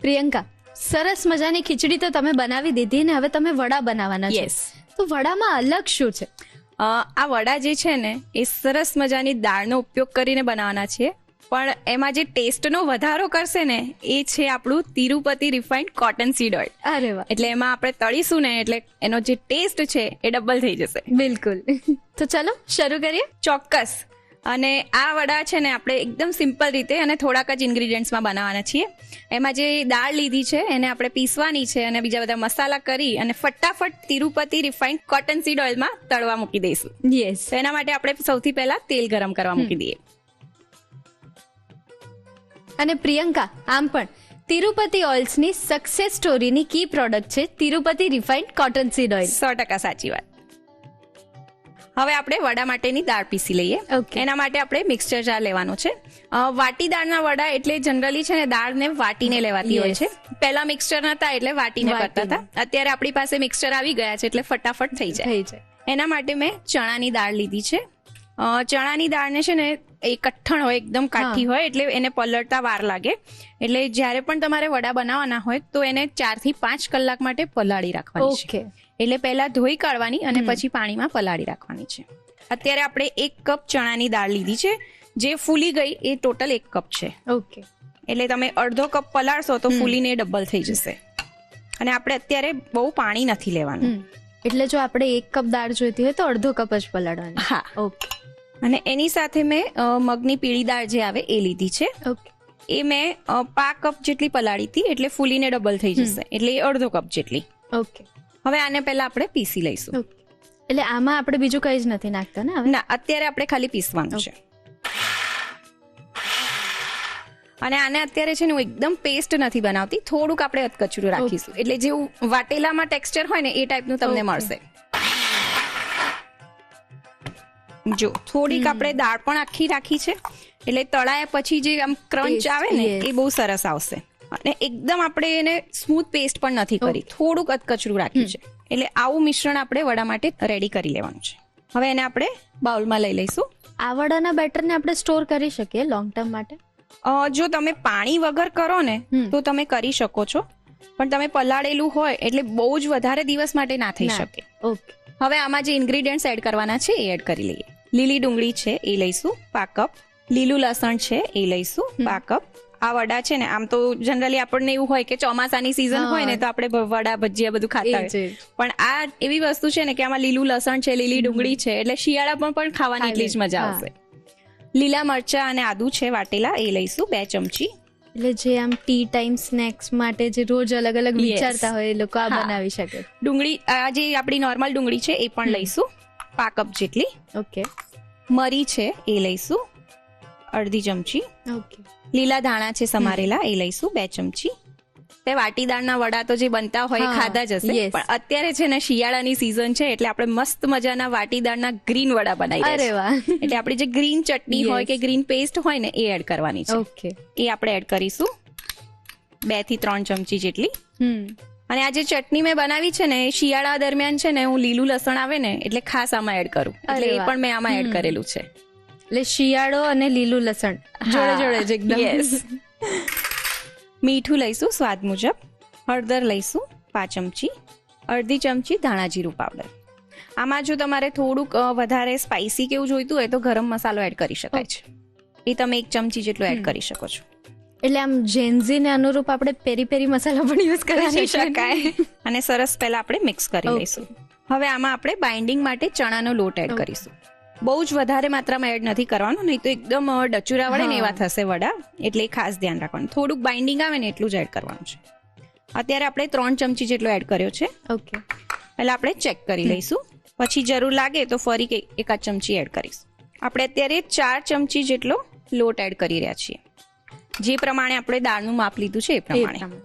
પ્રિયંકા, સરસ મજાની ખીચડી તો તમે બનાવી દીધી ને હવે તમે વડા બનાવવાના છો. યસ. તો વડામાં અલગ શું છે? આ વડા જે છે ને એ સરસ મજાની દાળનો ઉપયોગ કરીને બનાવવાના છે, પણ એમાં જે ટેસ્ટનો વધારો કરશે ને એ છે આપણું Tirupati refined cotton seed oil. અરે વાહ, એટલે એમાં આપણે તળીશું ને એટલે એનો જે ટેસ્ટ છે એ ડબલ થઈ જશે. બિલકુલ. તો ચલો શરૂ કરીએ. ચોક્કસ. અને આ વડા છે ને આપણે એકદમ સિમ્પલ રીતે અને થોડાક જ ઇન્ગ્રીડિયન્ટ્સમાં બનાવવાના છીએ. એમાં જે દાળ લીધી છે એને આપણે પીસવાની છે અને બીજા બધા મસાલા કરી અને ફટાફટ તિરુપતિ રિફાઇન્ડ કોટન સીડ ઓઇલમાં તળવા મૂકી દઈશું. યસ. તો એના માટે આપણે સૌથી પહેલા તેલ ગરમ કરવા મૂકી દઈએ. અને પ્રિયંકા, આમ પણ તિરુપતિ ઓઇલ્સની સક્સેસ સ્ટોરીની કી પ્રોડક્ટ છે Tirupati refined cotton seed oil. 100% સાચી વાત. હવે આપણે વડા માટેની દાળ પીસી લઈએ. Okay. એના માટે આપણે મિક્સચર જાર લેવાનો છે. વાટી દાળના વડા એટલે જનરલી છે ને દાળને વાટીને લેવાતી હોય છે. પહેલા મિક્સચર નતા એટલે વાટીને કરતા હતા. અત્યારે આપણી પાસે મિક્સચર આવી ગયા છે એટલે ફટાફટ થઈ જાય. એના માટે મેં ચણાની દાળ લીધી છે. ચણાની દાળને છે ને એ કઠણ હોય, એકદમ કાઠી હોય એટલે એને પલળતા વાર લાગે. એટલે જ્યારે પણ તમારે વડા બનાવવાના હોય તો એને 4 થી 5 કલાક માટે પલાળી રાખવાની છે. એટલે પહેલા ધોઈ કાઢવાની અને પછી પાણીમાં પલાળી રાખવાની છે. અત્યારે આપણે 1 કપ ચણાની દાળ લીધી છે. જે ફૂલી ગઈ એ ટોટલ 1 કપ છે. ઓકે. એટલે તમે અડધો કપ પલાળશો તો ફૂલીને ડબલ થઈ જશે. અને આપણે અત્યારે બહુ પાણી નથી લેવાનું. એટલે જો આપણે 1 કપ દાળ જોઈતી હોય તો અડધો કપ જ પલાળવાની. હા. ઓકે. અને એની સાથે મેં મગની પીળી દાળ જે આવે એ લીધી છે. ઓકે. એ મેં 5 કપ જેટલી પલાળી હતી એટલે ફૂલીને ડબલ થઈ જશે. એટલે એ અડધો કપ જેટલી. ઓકે. હવે આને પહેલા આપણે પીસી લઈશું. એટલે આમાં આપણે બીજું કંઈ જ નથી નાખતા ને હવે? ના, અત્યારે આપણે ખાલી પીસવાનું છે. અને આને અત્યારે છે ને હું એકદમ પેસ્ટ નથી બનાવતી, થોડુંક આપણે અધકચરું રાખીશું. એટલે જેવું વાટેલામાં ટેક્સચર હોય ને એ ટાઈપનું તમને મળશે. જો થોડીક આપણે દાળ પણ આખી રાખી છે એટલે તળાયા પછી જે આમ ક્રંચ આવે ને એ બહુ સરસ આવશે. અને એકદમ આપણે એને સ્મૂથ પેસ્ટ પણ નથી કરી, થોડુંક અધકચરું રાખ્યું છે. એટલે આવું મિશ્રણ આપણે વડા માટે રેડી કરી લેવાનું છે. હવે એને આપણે બાઉલમાં લઈ લઈશું. આ વડાના બેટરને આપણે સ્ટોર કરી શકીએ લોંગ ટર્મ માટે? જો તમે પાણી વગર કરો ને તો તમે કરી શકો છો, પણ તમે પલાળેલું હોય એટલે બહુ જ વધારે દિવસ માટે ના થઈ શકે. ઓકે. હવે આમાં જે ઇન્ગ્રીડિયન્ટ્સ એડ કરવાના છે એ એડ કરી લઈએ. લીલી ડુંગળી છે એ લઈશું 5 કપ. લીલું લસણ છે એ લઈશું 5 કપ. આ વડા છે ને, આમ તો જનરલી આપણને એવું હોય કે ચોમાસાની સિઝન હોય ને તો આપણે વડા ભજીયા બધું ખાતા હોય, પણ આ એવી વસ્તુ છે ને કે આમાં લીલું લસણ છે, લીલી ડુંગળી છે, એટલે શિયાળામાં પણ ખાવાની એટલી જ મજા આવશે. લીલા મરચા અને આદુ છે વાટેલા એ લઈશું 2 ચમચી. એટલે જે આમ ટી ટાઈમ સ્નેક્સ માટે જે રોજ અલગ અલગ વિચારતા હોય એ લોકો આ બનાવી શકે. ડુંગળી, આ જે આપણી નોર્મલ ડુંગળી છે એ પણ લઈશું 5 કપ જેટલી. ઓકે. મરી છે એ લઈશું અડધી ચમચી. ઓકે. લીલા ધાણા છે સમારેલા એ લઈશું 2 ચમચી. તે વાટીદાળના વડા તો જે બનતા હોય એ ખાધા જ હશે, પણ અત્યારે છે ને શિયાળાની સિઝન છે એટલે આપણે મસ્ત મજાના વાટીદાળના ગ્રીન વડા બનાવી. અરે વાહ. એટલે આપણી જે ગ્રીન ચટણી હોય કે ગ્રીન પેસ્ટ હોય ને એ એડ કરવાની છે. ઓકે. એ આપણે એડ કરીશું 2 થી 3 ચમચી જેટલી. અને આ જે ચટણી મેં બનાવી છે ને એ શિયાળા દરમિયાન છે ને હું લીલું લસણ આવે ને એટલે ખાસ આમાં એડ કરું, એટલે એ પણ મેં આમાં એડ કરેલું છે. એટલે શિયાળો અને લીલું લસણ જોડે જોડે જ એકદમ. મીઠું લઈશું સ્વાદ મુજબ. હળદર લઈશું 5 ચમચી. અડધી ચમચી ધાણા જીરું પાવડર. આમાં જો તમારે થોડુંક વધારે સ્પાઇસી કેવું જોઈતું હોય તો ગરમ મસાલો એડ કરી શકાય છે, એ તમે 1 ચમચી જેટલો એડ કરી શકો છો. એટલે આમ જેન્ઝીને અનુરૂપ આપણે પેરી પેરી મસાલા પણ યુઝ કરી શકાય. અને સરસ પહેલા આપણે મિક્સ કરી લઈશું. હવે આમાં આપણે બાઇન્ડિંગ માટે ચણાનો લોટ એડ કરીશું. બહુ જ વધારે માત્રામાં એડ નથી કરવાનું, નહીં તો એકદમ ડચુરા વડે ને એવા થશે વડા, એટલે ખાસ ધ્યાન રાખવાનું. થોડુંક બાઇન્ડિંગ આવે ને એટલું જ એડ કરવાનું છે. અત્યારે આપણે 3 ચમચી જેટલો એડ કર્યો છે. ઓકે. પહેલા આપણે ચેક કરી લઈશું, પછી જરૂર લાગે તો ફરી 1 ચમચી એડ કરીશું. આપણે અત્યારે 4 ચમચી જેટલો લોટ એડ કરી રહ્યા છીએ, જે પ્રમાણે આપણે દાળનું માપ લીધું છે એ પ્રમાણે.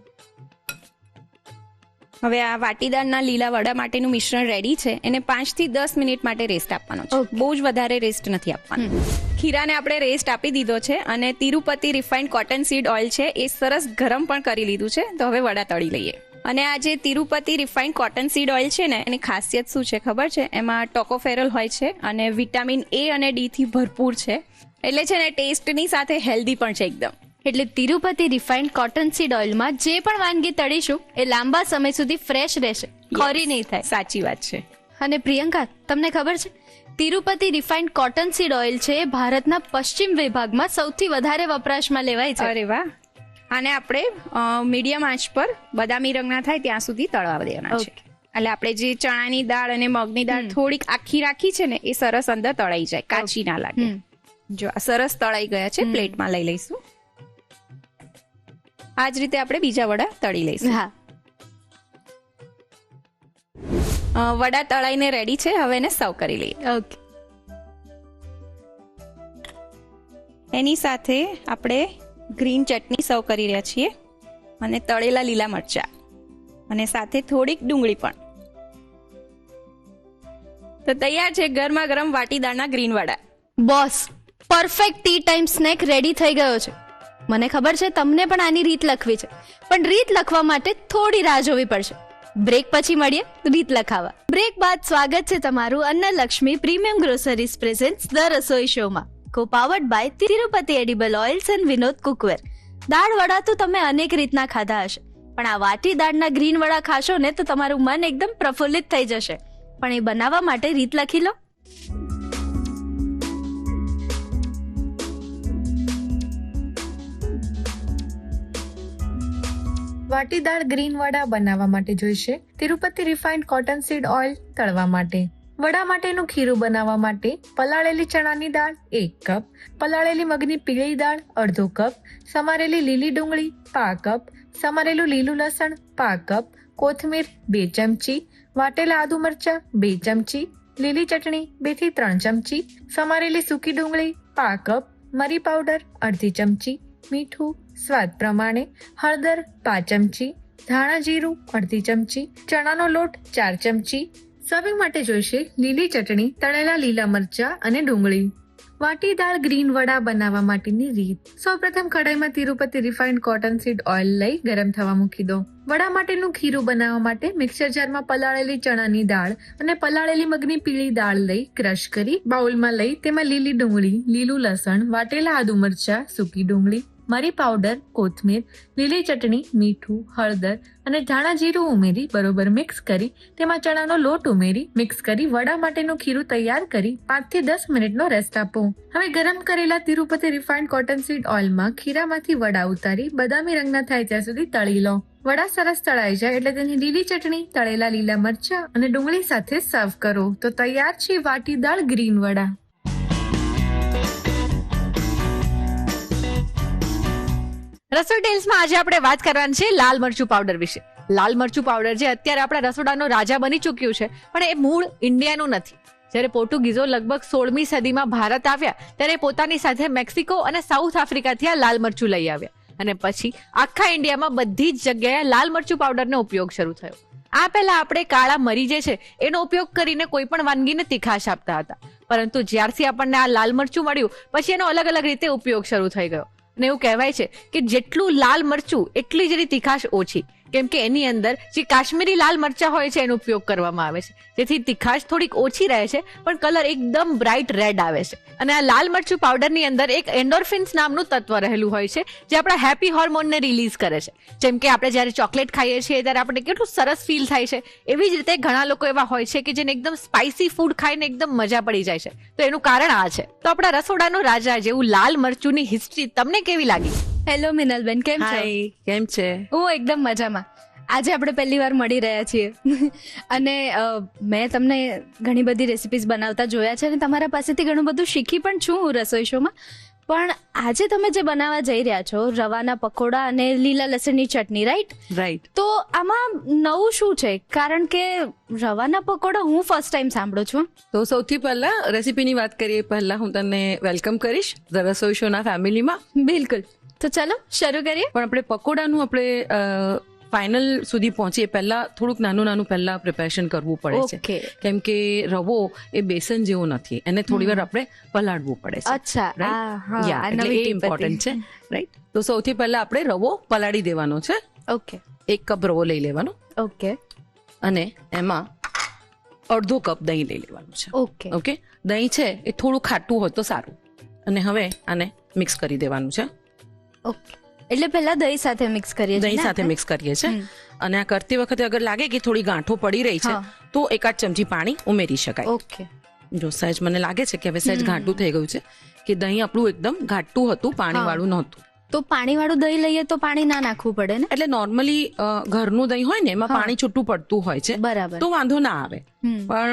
હવે આ વાટીદાળના લીલા વડા માટેનું મિશ્રણ રેડી છે. એને 5 થી 10 મિનિટ માટે રેસ્ટ આપવાનો છે. બહુ જ વધારે રેસ્ટ નથી આપવાનો. ખીરાને આપણે રેસ્ટ આપી દીધો છે અને Tirupati refined cotton seed oil છે એ સરસ ગરમ પણ કરી લીધું છે. તો હવે વડા તળી લઈએ. અને આ જે Tirupati refined cotton seed oil છે ને એની ખાસિયત શું છે ખબર છે? એમાં ટોકોફેરોલ હોય છે અને વિટામિન A અને D થી ભરપૂર છે, એટલે છે ને ટેસ્ટની સાથે હેલ્ધી પણ છે એકદમ. એટલે તિરુપતિ રિફાઇન્ડ કોટન સીડ ઓઇલમાં જે પણ વાનગી તળીશું એ લાંબા સમય સુધી ફ્રેશ રહેશે, ખોરી નહીં થાય. સાચી વાત છે. અને પ્રિયંકા, તમને ખબર છે Tirupati refined cotton seed oil છે એ ભારતના પશ્ચિમ વિભાગમાં સૌથી વધારે વપરાશમાં લેવાય છે. અરે વાહ. આને આપણે મીડિયમ આંચ પર બદામી રંગના થાય ત્યાં સુધી તળવા દેવાના છે. એટલે આપણે જે ચણાની દાળ અને મગની દાળ થોડીક આખી રાખી છે ને એ સરસ અંદર તળાઈ જાય, કાચી ના લાગે. જો આ સરસ તળાઈ ગયા છે, પ્લેટમાં લઈ લઈશું. આ જ રીતે આપણે બીજા વડા તળી લઈશું. વડા તળાઈને રેડી છે, હવે એને સર્વ કરી લઈએ. ઓકે. એની સાથે આપણે ગ્રીન ચટણી સર્વ કરી રહ્યા છીએ અને તળેલા લીલા મરચા અને સાથે થોડીક ડુંગળી પણ. તો તૈયાર છે ગરમા ગરમ વાટીદાળના ગ્રીન વડા. Boss, perfect tea time snack ready થઈ ગયો છે. મને ખબર છે તમને પણ આની રીત લખવી છે, પણ રીત લખવા માટે થોડી રાહ જોવી પડશે. બ્રેક પછી મળીએ રીત લખાવા. બ્રેક બાદ સ્વાગત છે તમારું Annalakshmi premium groceries presents the Rasoi શોમાં, co powered by Tirupati edible oils and Vinod cookware. દાળ વડા તો તમે અનેક રીતના ખાધા હશે, પણ આ વાટી દાળના ગ્રીન વડા ખાશો ને તો તમારું મન એકદમ પ્રફુલ્લિત થઈ જશે. પણ એ બનાવવા માટે રીત લખી લો. વાટીદાળ ગ્રીન વડા બનાવવા માટે જોઈશે Tirupati refined cotton seed oil તળવા માટે. વડા માટેનું ખીરું બનાવવા માટે પલાળેલી ચણાની દાળ 1 કપ, પલાળેલી મગની પીળી દાળ અડધો કપ, સમારેલી લીલી ડુંગળી 5 કપ, સમારેલું લીલું લસણ 5 કપ, કોથમીર 2 ચમચી, વાટેલા આદુ મરચા 2 ચમચી, લીલી ચટણી 2 થી 3 ચમચી, સમારેલી સૂકી ડુંગળી 5 કપ, મરી પાવડર અડધી ચમચી, મીઠું સ્વાદ પ્રમાણે, હળદર 5 ચમચી, ધાણા જીરું અડધી ચમચી, ચણાનો લોટ 4 ચમચી. સર્વિંગ માટે જોઈશે લીલી ચટણી, તળેલા લીલા મરચા અને ડુંગળી. વાટી દાળ ગ્રીન વડા બનાવવા માટેની રીત. સૌપ્રથમ કઢાઈમાં Tirupati refined cotton seed oil લઈ ગરમ થવા મૂકી દો. વડા માટેનું ખીરું બનાવવા માટે મિક્સર જારમાં પલાળેલી ચણાની દાળ અને પલાળેલી મગની પીળી દાળ લઈ ક્રશ કરી બાઉલમાં લઈ તેમાં લીલી ડુંગળી, લીલું લસણ, વાટેલા આદુ મરચા, સૂકી ડુંગળી, મરી પાવડર, કોથમીર, લીલી ચટણી, મીઠું, હળદર અને ધાણા જીરું ઉમેરી બરોબર મિક્સ કરી તેમાં ચણાનો લોટ ઉમેરી મિક્સ કરી વડા માટેનું ખીરું તૈયાર કરી 5 થી 10 મિનિટનો રેસ્ટ આપો. હવે ગરમ કરેલા તિરુપતિ રિફાઇન્ડ કોટન સીડ ઓઇલમાં ખીરામાંથી વડા ઉતારી બદામી રંગના થાય ત્યાં સુધી તળી લો. વડા સરસ તળાઈ જાય એટલે તેની લીલી ચટણી, તળેલા લીલા મરચા અને ડુંગળી સાથે સર્વ કરો. તો તૈયાર છે વાટી દાળ ગ્રીન વડા. રસોઈ ટેલ્સમાં આજે આપણે વાત કરવાની છે લાલ મરચું પાવડર વિશે. લાલ મરચું પાવડર જે અત્યારે આપણા રસોડાનો રાજા બની ચૂક્યું છે, પણ એ મૂળ ઇન્ડિયાનું નથી. જ્યારે પોર્ટુગીઝો લગભગ 16મી સદીમાં ભારત આવ્યા ત્યારે પોતાની સાથે મેક્સિકો અને સાઉથ આફ્રિકાથી આ લાલ મરચું લઈ આવ્યા અને પછી આખા ઇન્ડિયામાં બધી જ જગ્યાએ લાલ મરચું પાવડરનો ઉપયોગ શરૂ થયો. આ પહેલા આપણે કાળા મરી જે છે એનો ઉપયોગ કરીને કોઈ પણ વાનગીને તીખાશ આપતા હતા, પરંતુ જ્યારથી આપણને આ લાલ મરચું મળ્યું પછી એનો અલગ અલગ રીતે ઉપયોગ શરૂ થઈ ગયો. અને એવું કહેવાય છે કે જેટલું લાલ મરચું એટલી જ એની તીખાશ ઓછી, કેમ કે એની અંદર જે કાશ્મીરી લાલ મરચા હોય છે એનો ઉપયોગ કરવામાં આવે છે, જેથી તીખાશ થોડીક ઓછી રહે છે પણ કલર એકદમ બ્રાઇટ રેડ આવે છે. અને આ લાલ મરચું પાવડરની અંદર એક એન્ડોર્ફિન્સ નામનું તત્વ રહેલું હોય છે જે આપણા હેપી હોર્મોનને રિલીઝ કરે છે. જેમ કે આપણે જ્યારે ચોકલેટ ખાઈએ છીએ ત્યારે આપણને કેટલું સરસ ફીલ થાય છે, એવી જ રીતે ઘણા લોકો એવા હોય છે કે જેને એકદમ સ્પાઇસી ફૂડ ખાઈને એકદમ મજા પડી જાય છે. તો એનું કારણ આ છે. તો આપણા રસોડાનો રાજા જેવું લાલ મરચુંની હિસ્ટ્રી તમને કેવી લાગી? હેલો મિનલબેન, કેમ છો? હાય, કેમ છે? હું એકદમ મજામાં. આજે આપણે પહેલી વાર મળી રહ્યા છીએ અને મેં તમને ઘણી બધી રેસિપીઝ બનાવતા જોયા છે અને તમારા પાસેથી ઘણું બધું શીખી પણ છું હું રસોઈ શોમાં. પણ આજે તમે જે બનાવવા જઈ રહ્યા છો રવાના પકોડા અને લીલા લસણની ચટણી, રાઈટ. તો આમાં નવું શું છે? કારણ કે રવાના પકોડા હું ફર્સ્ટ ટાઈમ સાંભળું છું. તો સૌથી પહેલા રેસીપીની વાત કરીએ પહેલા હું તને વેલકમ કરીશ રસોઈ શોના ફેમિલીમાં. બિલકુલ. તો ચલો શરૂ કરીએ. પણ આપણે પકોડાનું આપણે ફાઇનલ સુધી પહોંચીએ પહેલા થોડુંક નાનું પહેલા પ્રિપેરેશન કરવું પડે છે, ઓકે. કેમ કે રવો એ બેસન જેવો નથી, એને થોડી વાર આપણે પલાળવું પડે છે. અચ્છા, Right? હા, Yeah, આ એટલે નવી એ tip ઇમ્પોર્ટન્ટ છે, હતી. રાઈટ. તો સૌથી પહેલા આપણે રવો પલાળી દેવાનો છે. ઓકે 1 કપ રવો લઈ લેવાનો ઓકે અને એમાં અડધો કપ દહીં લઈ લેવાનું છે. ઓકે ઓકે, દહીં છે એ થોડું ખાટું હોય તો સારું. અને હવે આને મિક્સ કરી દેવાનું છે. ઓકે. એટલે પહેલા દહીં સાથે મિક્સ કરીએ છીએ દહીં ને સાથે આપણે? મિક્સ કરીએ છીએ. અને આ કરતી વખતે અગર લાગે કે થોડી ગાંઠો પડી રહી છે હા. તો 1 ચમચી પાણી ઉમેરી શકાય. ઓકે. જો સહેજ મને લાગે છે કે હવે સહેજ ઘાટું થઈ ગયું છે, કે દહીં આપણું એકદમ ઘાટું હતું, પાણી વાળું નહોતું. તો પાણીવાળું દહીં લઈએ તો પાણી ના નાખવું પડે ને? એટલે નોર્મલી ઘરનું દહીં હોય ને એમાં પાણી છૂટું પડતું હોય છે, બરાબર. તો વાંધો ના આવે. પણ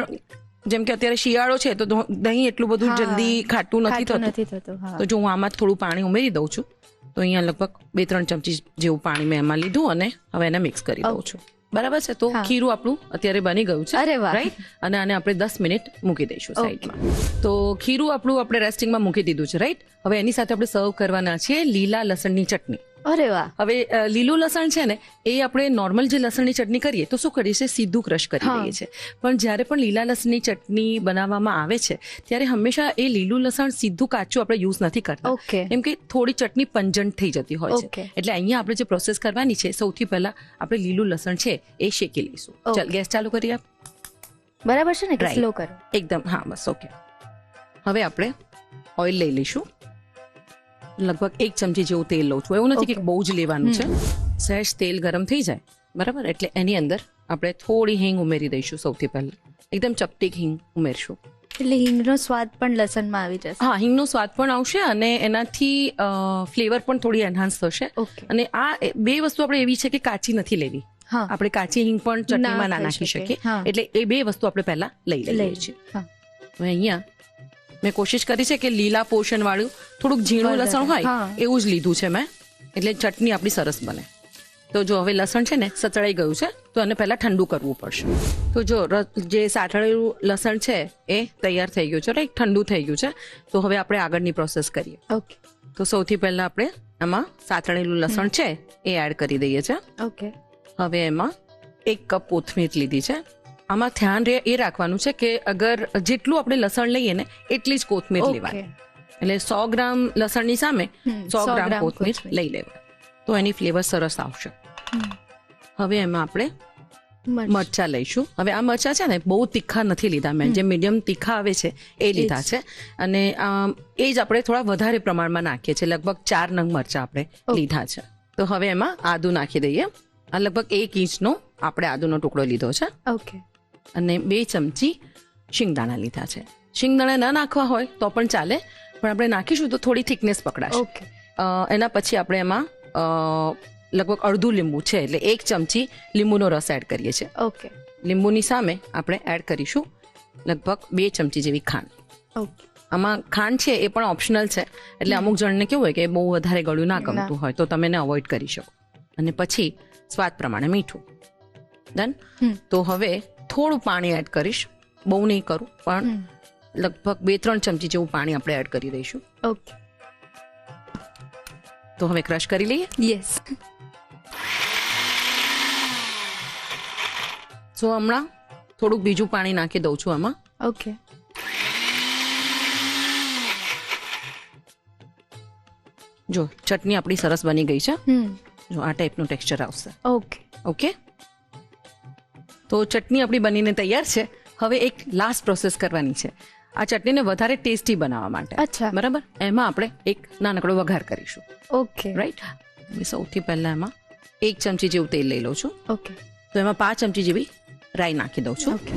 જેમ કે અત્યારે શિયાળો છે તો દહીં એટલું બધું હા. જલ્દી ખાટું નથી ખાટું થતું. નથી થતું. હા. તો જો હું આમાં થોડું પાણી ઉમેરી દઉં છું, તો અહીંયા લગભગ 2-3 ચમચી જેવું પાણી મેં એમાં લીધું અને હવે એને મિક્સ કરી દઉં છું. બરાબર છે. તો હા. ખીરું આપણું અત્યારે બની ગયું છે. અરે વાહ. રાઈટ. અને આને આપણે 10 મિનિટ મૂકી દઈશું સાઈડમાં. તો ખીરું આપણું આપણે રેસ્ટિંગમાં મૂકી દીધું છે, રાઈટ. હવે એની સાથે આપણે સર્વ કરવાના છીએ લીલા લસણની ચટણી. અરે વાહ. હવે લીલું લસણ છે ને એ આપણે નોર્મલ જે લસણની ચટણી કરીએ તો શું કરીએ છીએ, સીધું ક્રશ કરી હા. દઈએ છીએ. પણ જ્યારે પણ લીલા લસણની ચટણી બનાવવામાં આવે છે ત્યારે હંમેશા એ લીલું લસણ સીધું કાચું આપણે યુઝ નથી કરતા, ઓકે. કેમ કે થોડી ચટણી પંજન્ટ થઈ જતી હોય છે. ઓકે. એટલે અહીંયા આપણે જે પ્રોસેસ કરવાની છે, સૌથી પહેલા આપણે લીલું લસણ છે એ શેકી લઈશું. ઓકે. ચાલ ગેસ ચાલુ કરીએ. બરાબર છે ને? Right. સ્લો કરો. એકદમ, હા બસ ઓકે. હવે આપણે ઓઇલ લઈ લઈશું. લગભગ 1 ચમચી જેવું તેલ લઉં છું. એવું નથી કે બહુ જ લેવાનું છે. સહેજ તેલ ગરમ થઈ જાય બરાબર, એટલે એની અંદર આપણે થોડી હિંગ ઉમેરી દઈશું. સૌથી પહેલા એકદમ ચપટી હિંગ ઉમેરશું. એટલે હિંગનો સ્વાદ પણ લસણમાં આવી જશે. હા, હિંગનો સ્વાદ પણ આવશે અને એનાથી ફ્લેવર પણ થોડી એનહાન્સ થશે. ઓકે. અને આ 2 વસ્તુ આપણે એવી છે કે કાચી નથી લેવી. હા. આપણે કાચી હિંગ પણ ચટણીમાં ના થઈ નાખી શકે. શકીએ. હા. એટલે એ 2 વસ્તુ આપણે પહેલા લઈ લઈએ છીએ. હા. હવે અહીંયા મેં કોશિશ કરી છે કે લીલા પોર્શન વાળું થોડુંક ઝીણું વધારે. લસણ હોય હા. એવું જ લીધું છે મેં, એટલે ચટણી આપણી સરસ બને. તો જો હવે લસણ છે ને સચડાઈ ગયું છે તો એને પહેલા ઠંડુ કરવું પડશે. તો જો જે સાતળેલું લસણ છે એ તૈયાર થઈ ગયું છે, રાઈટ, ઠંડુ થઈ ગયું છે. તો હવે આપણે આગળની પ્રોસેસ કરીએ. ઓકે. તો સૌથી પહેલા આપણે આમાં સાતળેલું લસણ છે એ એડ કરી દઈએ છીએ. ઓકે. હવે એમાં 1 કપ કોથમીર લીધી છે. આમાં ધ્યાન એ રાખવાનું છે કે અગર જેટલું આપણે લસણ લઈએ ને એટલી જ કોથમીર ઓકે. લેવાની. એટલે 100 ગ્રામ લસણની સામે 100 ગ્રામ કોથમીર કોથમીર. લઈ લેવા, તો એની ફ્લેવર સરસ આવશે. હવે એમાં આપણે મરચા લઈશું. હવે આ મરચા છે ને બહુ તીખા નથી લીધા મેં, જે મીડિયમ તીખા આવે છે એ લીધા છે. અને એ જ આપણે થોડા વધારે પ્રમાણમાં નાખીએ છીએ, લગભગ 4 નંગ મરચા આપણે લીધા છે. તો હવે એમાં આદુ નાખી દઈએ. આ લગભગ 1 ઇંચનો આપણે આદુનો ટુકડો લીધો છે. ઓકે. અને 2 ચમચી શિંગદાણા લીધા છે. શિંગદાણા ના નાખવા હોય તો પણ ચાલે, પણ આપણે નાખીશું તો થોડી થિકનેસ પકડાશે. ઓકે. એના પછી આપણે એમાં લગભગ અડધું લીંબુ છે, એટલે 1 ચમચી લીંબુનો રસ એડ કરીએ છીએ. ઓકે. લીંબુની સામે આપણે એડ કરીશું લગભગ 2 ચમચી જેવી ખાંડ. ઓકે. આમાં ખાંડ છે એ પણ ઓપ્શનલ છે, એટલે અમુક જણને કેવું હોય કે બહુ વધારે ગળ્યું ના ગમતું હોય તો તમે એને અવોઇડ કરી શકો. અને પછી સ્વાદ પ્રમાણે મીઠું. ડન. તો હવે થોડું પાણી એડ કરીશ, બહુ નહીં કરું, પણ લગભગ 2-3 ચમચી જેવું પાણી આપણે એડ કરી દઈશું. ઓકે. તો હવે ક્રશ કરી લઈએ. યસ. સો હમણાં થોડુંક બીજું પાણી નાખી દઉં છું આમાં. ઓકે. જો ચટણી આપણી સરસ બની ગઈ છે. જો આ ટાઈપનું ટેક્સચર આવશે. ઓકે. ઓકે. તો ચટણી આપણી બનીને તૈયાર છે. હવે એક લાસ્ટ પ્રોસેસ કરવાની છે આ ચટણીને વધારે ટેસ્ટી બનાવવા માટે. અચ્છા. બરાબર. એમાં આપણે એક નાનકડો વઘાર કરીશું. ઓકે. રાઈટ. સૌથી પહેલા એમાં 1 ચમચી જેવું તેલ લઈ લઉં છું. ઓકે. તો એમાં 5 ચમચી જેવી રાઈ નાખી દઉં છું. ઓકે.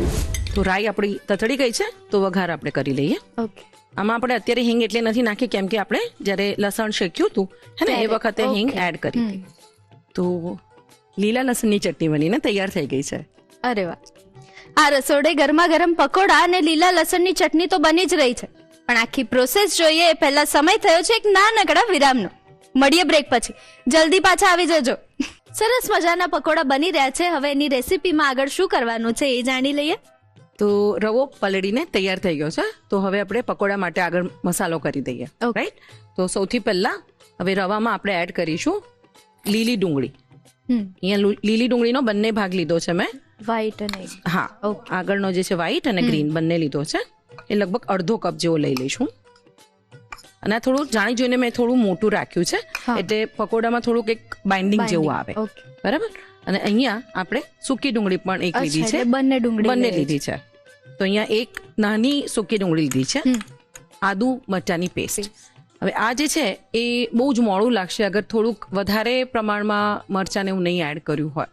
તો રાઈ આપણી તતડી ગઈ છે, તો વઘાર આપણે કરી લઈએ. ઓકે. આમાં આપણે અત્યારે હિંગ એટલે નથી નાખી, કેમ કે આપણે જ્યારે લસણ શેક્યું હતું હે ને એ વખતે હિંગ એડ કરી હતી. તો લીલા લસણની ચટણી બનીને તૈયાર થઈ ગઈ છે. અરે વાહ. આ રસોડે ગરમા ગરમ પકોડા અને લીલા લસણની ચટણી તો બની જ રહી છે, પણ આખી પ્રોસેસ જોઈએ એ પહેલા સમય થયો છે એક નાનકડા વિરામનો. મળીએ બ્રેક પછી. જલ્દી પાછા આવી જજો. સરસ મજાના પકોડા બની રહ્યા છે. હવે એની રેસીપીમાં આગળ શું કરવાનું છે એ જાણી લઈએ. તો રવો પલળીને તૈયાર થઈ ગયો છે. તો હવે આપણે પકોડા માટે આગળ મસાલો કરી દઈએ. રાઈટ. તો સૌથી પહેલા હવે રવામાં આપણે એડ કરીશું લીલી ડુંગળી. અહીંયા લીલી ડુંગળીનો બંને ભાગ લીધો છે મેં. વ્હાઈટ અને હા, આગળનો જે છે વ્હાઈટ અને ગ્રીન બંને લીધો છે. એ લગભગ અડધો કપ જેવો લઈ લઈશું. અને આ થોડું જાણી જોઈને મેં થોડું મોટું રાખ્યું છે, એટલે પકોડામાં થોડુંક એક બાઇન્ડિંગ જેવું આવે. બરાબર. અને અહીંયા આપણે સૂકી ડુંગળી પણ એક લીધી છે. બંને લીધી છે. તો અહીંયા એક નાની સૂકી ડુંગળી લીધી છે. આદુ મરચાની પેસ્ટ. હવે આ જે છે એ બહુ જ મોડું લાગશે અગર થોડુંક વધારે પ્રમાણમાં મરચાને એવું નહીં એડ કર્યું હોય.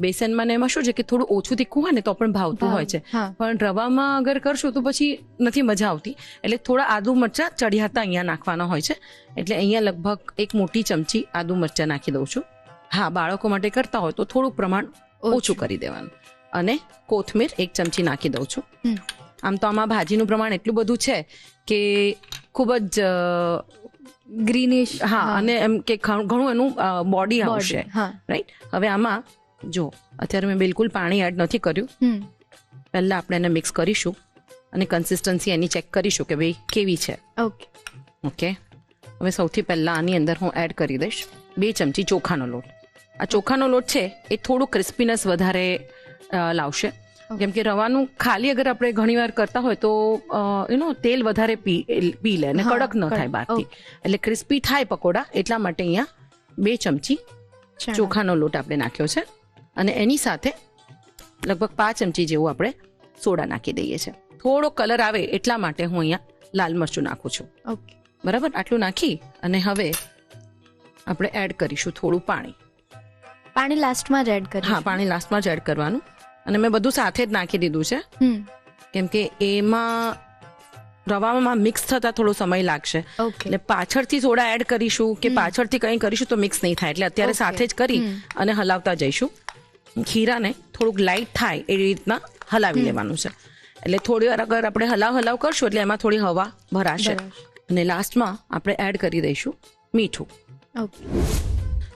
બેસનમાં ને એમાં શું છે કે થોડું ઓછું તીખું હોય ને તો પણ ભાવતું હોય છે, પણ રવામાં અગર કરશો તો પછી નથી મજા આવતી. એટલે થોડા આદુ મરચા ચડિયાતા અહીંયા નાખવાના હોય છે, એટલે અહીંયા લગભગ 1 મોટી ચમચી આદુ મરચા નાખી દઉં છું. હા, બાળકો માટે કરતા હોય તો થોડુંક પ્રમાણ ઓછું કરી દેવાનું. અને કોથમીર 1 ચમચી નાખી દઉં છું. આમ તો આમાં ભાજીનું પ્રમાણ એટલું બધું છે કે ખૂબ જ ગ્રીનિશ. હા, અને એમ કે ઘણું એનું બોડી આવશે. રાઈટ. હવે આમાં જો અત્યારે મેં બિલકુલ પાણી એડ નથી કર્યું. પહેલા આપણે એને મિક્સ કરીશું અને કન્સિસ્ટન્સી એની ચેક કરીશું કે ભાઈ કેવી છે. ઓકે. હવે સૌથી પહેલા આની અંદર હું એડ કરી દઈશ 2 ચમચી ચોખાનો લોટ. આ ચોખાનો લોટ છે એ થોડું ક્રિસ્પીનેસ વધારે લાવશે, કેમ કે રવાનું ખાલી અગર આપણે ઘણીવાર કરતા હોય તો તેલ વધારે પી લે અને કડક ન થાય બહારથી, એટલે ક્રિસ્પી થાય પકોડા. એટલા માટે અહીંયા 2 ચમચી ચોખાનો લોટ આપણે નાખ્યો છે. અને એની સાથે લગભગ 5 ચમચી જેવું આપણે સોડા નાખી દઈએ છીએ. થોડો કલર આવે એટલા માટે હું અહીંયા લાલ મરચું નાખું છું. બરાબર. આટલું નાખી અને હવે આપણે એડ કરીશું થોડું પાણી. પાણી લાસ્ટમાં જ એડ કરીશું. હા, પાણી લાસ્ટમાં જ એડ કરવાનું. અને મેં બધું સાથે જ નાખી દીધું છે, કેમ કે એમાં રવામાં મિક્સ થતા થોડો સમય લાગશે. એટલે પાછળથી સોડા એડ કરીશું કે પાછળથી કંઈ કરીશું તો મિક્સ નહીં થાય, એટલે અત્યારે સાથે જ કરી અને હલાવતા જઈશું. ખીરાને થોડુંક લાઇટ થાય એ રીતના હલાવી લેવાનું છે. એટલે થોડી વાર અગર આપણે હલાવ કરશું એટલે એમાં થોડી હવા ભરાશે. અને લાસ્ટમાં આપણે એડ કરી દઈશું મીઠું.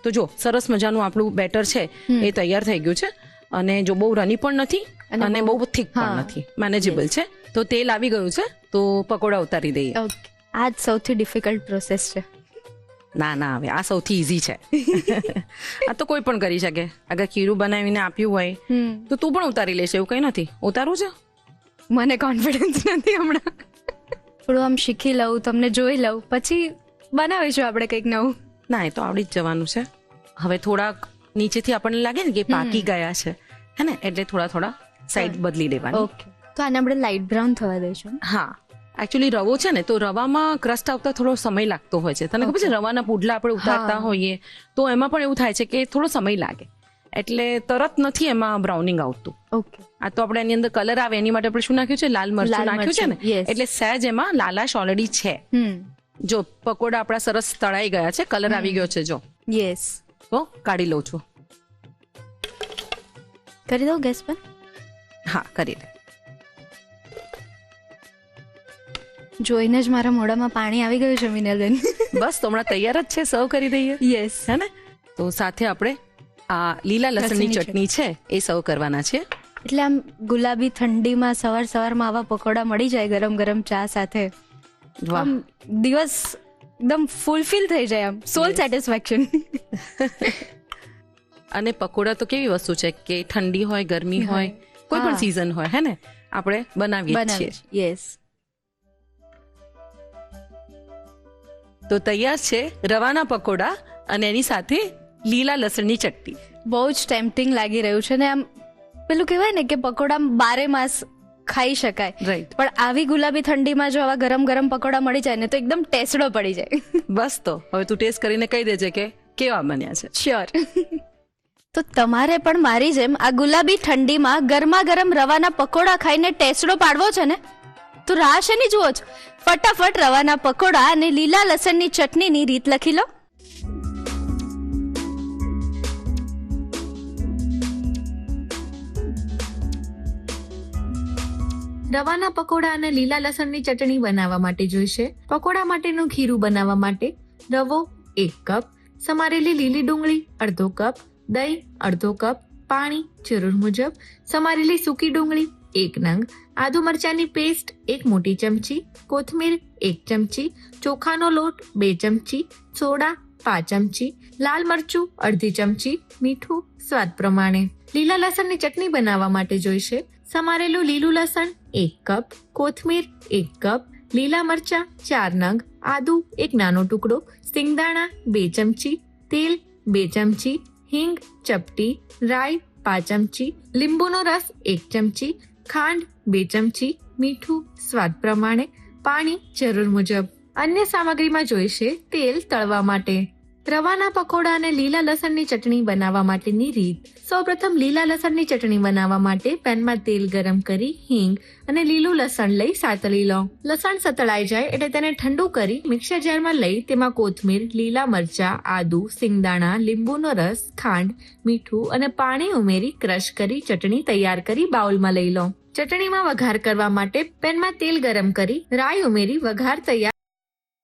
તો જો સરસ મજાનું આપણું બેટર છે એ તૈયાર થઈ ગયું છે. અને જો બહુ રની પણ નથી અને બહુ થીક પણ નથી, મેનેજેબલ છે. તો તેલ આવી ગયું છે, તો પકોડા ઉતારી દઈએ. આ જ સૌથી ડિફિકલ્ટ પ્રોસેસ છે. ના, હવે આ સૌથી ઈઝી છે. આ તો કોઈ પણ કરી શકે. અગર ખીરું બનાવીને આપ્યું હોય તો તું પણ ઉતારી લેશે, એવું કઈ નથી. ઉતારવું છે? મને કોન્ફિડન્સ નથી હમણાં. થોડું આમ શીખી લઉં, તમને જોઈ લઉં, પછી બનાવીશું આપણે કંઈક નવું. ના, એ તો આવડી જ જવાનું છે. હવે થોડાક નીચેથી આપણને લાગે ને કે પાકી ગયા છે, હે ને, એટલે થોડા સાઈડ બદલી દેવાની. ઓકે, તો આને આપણે લાઇટ બ્રાઉન થવા દઈશું. હા, એકચ્યુઅલી રવો છે ને, તો રવામાં ક્રસ્ટ આવતા થોડો સમય લાગતો હોય છે. તને ખબર છે, રવાના પુડલા આપણે ઉતારતા હોઈએ તો એમાં પણ એવું થાય છે કે થોડો સમય લાગે, એટલે તરત નથી એમાં બ્રાઉનિંગ આવતું. ઓકે, આ તો આપણે એની અંદર કલર આવે એની માટે આપણે શું નાખ્યું છે, લાલ મરચું નાખ્યું છે ને, yes. એટલે સહેજ એમાં લાલાશ ઓલરેડી છે. જો પકોડા આપણા સરસ તળાઈ ગયા છે, કલર આવી ગયો છે, જો યસ, તો કાઢી લઉં છું. કરી દઉં ગેસ પર. હા, કરી દે. જોઈને જ મારા મોઢામાં પાણી આવી ગયું છે મિનલબેન. બસ તો હમણાં તૈયાર જ છે, સર્વ કરી દઈએ. યસ, હે ને, તો સાથે આપણે આ લીલા લસણની ચટણી છે એ સર્વ કરવાના છે. એટલે આમ ગુલાબી ઠંડીમાં સવારમાં આવા પકોડા મળી જાય ગરમ ગરમ ચા સાથે, વાહ, આમ દિવસ એકદમ ફૂલફિલ થઈ જાય, આમ સોલ સેટિસ્ફેક્શન. અને પકોડા તો કેવી વસ્તુ છે કે ઠંડી હોય, ગરમી હોય, કોઈ પણ સીઝન હોય, હે ને, આપણે બનાવીએ જ છીએ. યસ, તો તૈયાર છે રવાના પકોડા અને એની સાથે લીલા લસણની ચટણી. બહુ જ ટેમ્પટિંગ લાગી રહ્યું છે ને, આમ પેલું કહેવાય ને કે પકોડા 12 માસ ખાઈ શકાય, રાઈટ. પણ આવી ગુલાબી ઠંડીમાં જો આવા ગરમ ગરમ પકોડા મળી જાય ને તો એકદમ ટેસ્ટો પડી જાય. બસ તો હવે તું ટેસ્ટ કરીને કહી દેજે કે કેવા બન્યા છે. શ્યોર. તો તમારે પણ મારી જેમ આ ગુલાબી ઠંડીમાં ગરમા ગરમ રવાના પકોડા ખાઈને ટેસ્ટો પાડવો છે ને, તો રાહ શેની જુઓ છો, ફટાફટ રવાના પકોડા અને લીલા લસણની ચટણીની રીત લખી લો. રવાના પકોડા અને લીલા લસણની ચટણી બનાવવા માટે જોઈશે પકોડા માટેનું ખીરું બનાવવા માટે રવો 1 કપ, સમારેલી લીલી ડુંગળી અડધો કપ, દહીં અડધો કપ, પાણી જરૂર મુજબ, સમારેલી સૂકી ડુંગળી 1 નંગ, આદુ મરચાની પેસ્ટ 1 મોટી ચમચી, કોથમીર 1 ચમચી, ચોખાનો લોટ 2 ચમચી, સોડા 5 ચમચી, લાલ મરચું અડધી ચમચી, મીઠું સ્વાદ પ્રમાણે. લીલા લસણની ચટણી બનાવવા માટે જોઈશે સમારેલું લીલું લસણ 1 કપ, કોથમીર 1 કપ, લીલા મરચા 4 નંગ, આદુ 1 નાનો ટુકડો, સિંગદાણા 2 ચમચી, તેલ 2 ચમચી, હિંગ ચપટી, રાઈ 5 ચમચી, લીંબુનો રસ 1 ચમચી, ખાંડ 2 ચમચી, મીઠું સ્વાદ પ્રમાણે, પાણી જરૂર મુજબ. અન્ય સામગ્રીમાં જોઈશે તેલ તળવા માટે. રવાના પકોડા અને લીલા લસણની ચટણી બનાવવા માટેની રીત. સૌપ્રથમ લીલા લસણની ચટણી બનાવવા માટે પેનમાં તેલ ગરમ કરી હિંગ અને લીલું લસણ લઈ સાતળી લો. લસણ સતળાઈ જાય એટલે તેને ઠંડુ કરી મિક્સર જારમાં લઈ તેમાં કોથમીર, લીલા મરચા, આદુ, સિંગદાણા, લીંબુનો રસ, ખાંડ, મીઠું અને પાણી ઉમેરી ક્રશ કરી ચટણી તૈયાર કરી બાઉલમાં લઈ લો. ચટણીમાં વઘાર કરવા માટે પેનમાં તેલ ગરમ કરી રાઈ ઉમેરી વઘાર તૈયાર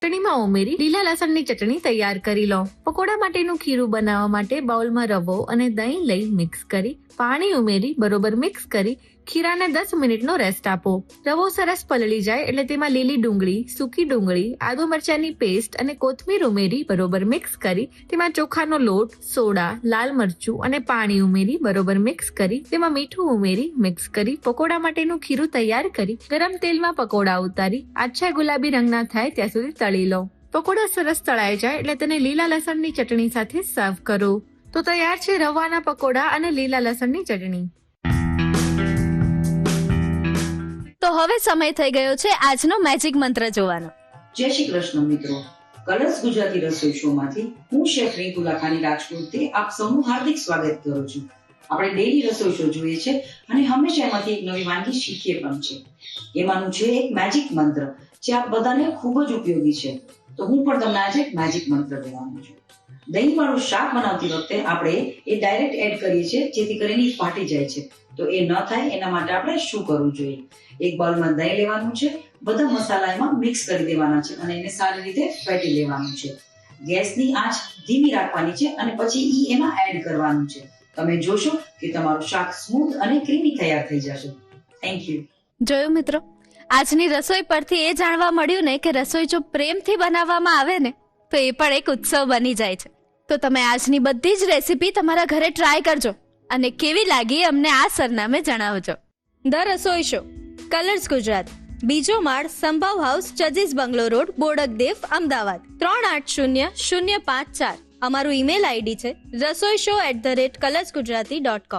ચટણીમાં ઉમેરી લીલા લસણની ચટણી તૈયાર કરી લો. પકોડા માટેનું ખીરું બનાવવા માટે બાઉલમાં રવો અને દહીં લઈ મિક્સ કરી પાણી ઉમેરી બરોબર મિક્સ કરી ખીરાને 10 મિનિટનો રેસ્ટ આપો. રવો સરસ પલળી જાય એટલે તેમાં લીલી ડુંગળી, સૂકી ડુંગળી, આદુ મરચાની પેસ્ટ અને કોથમીર ઉમેરી બરોબર મિક્સ કરી તેમાં ચોખાનો લોટ, સોડા, લાલ મરચું અને પાણી ઉમેરી બરોબર મિક્સ કરી તેમાં મીઠું ઉમેરી મિક્સ કરી પકોડા માટેનું ખીરું તૈયાર કરી ગરમ તેલમાં પકોડા ઉતારી આછા ગુલાબી રંગના થાય ત્યાં સુધી તળી લો. પકોડા સરસ તળાઈ જાય એટલે તેને લીલા લસણની ચટણી સાથે સર્વ કરો. તો તૈયાર છે રવાના પકોડા અને લીલા લસણની ચટણી. તો હવે સમય થઈ ગયો છે આજનો મેજિક મંત્ર જોવાનો. જય શ્રી કૃષ્ણ મિત્રો, કલર્સ ગુજરાતી રસોઈ શો માંથી હું શેફ રીતુ લાખાણી રાજપૂતે આપ સૌનું હાર્દિક સ્વાગત કરું છું. આપણે ડેઈલી રસોઈ શો જોઈએ છે અને હંમેશા એમાંથી એક નવી વાનગી શીખીએ પણ છે. એમાંનું છે એક મેજિક મંત્ર જે આપ બધાને ખૂબ જ ઉપયોગી છે. તો હું પણ તમને આજે એક મેજિક મંત્ર કહેવાનું છું. દહીં વાળું શાક બનાવતી વખતે આપણે એ ડાયરેક્ટ એડ કરીએ છીએ જેથી કરીને ફાટી જાય છે. તો એ ન થાય એના માટે આપણે શું કરવું જોઈએ? એક બાઉલમાં દહીં લેવાનું છે, બધા મસાલા એમાં મિક્સ કરી દેવાના છે અને એને સારી રીતે ફેટી લેવાનું છે. ગેસની આંચ ધીમી રાખવાની છે અને પછી ઈ એમાં એડ કરવાનું છે. તમે જોશો કે તમારું શાક સ્મૂથ અને ક્રીમી તૈયાર થઈ જશે. Thank you. જોયું મિત્રો, આજની રસોઈ પરથી એ જાણવા મળ્યું ને કે રસોઈ જો પ્રેમથી બનાવવામાં આવે ને તો એ પણ એક ઉત્સવ બની જાય છે. તો તમે આજની બધી જ રેસીપી તમારા ઘરે ટ્રાય કરજો અને કેવી લાગી અમને આ સરનામે જણાવજો. The Rasoi show, colours Gujarat, બીજો માળ સંભવ હાઉસ, ચજીસ બંગલો રોડ, બોડકદેવ, અમદાવાદ 380054. અમારું ઈમેલ આઈડી છે rasoishow@colorgujarati.com.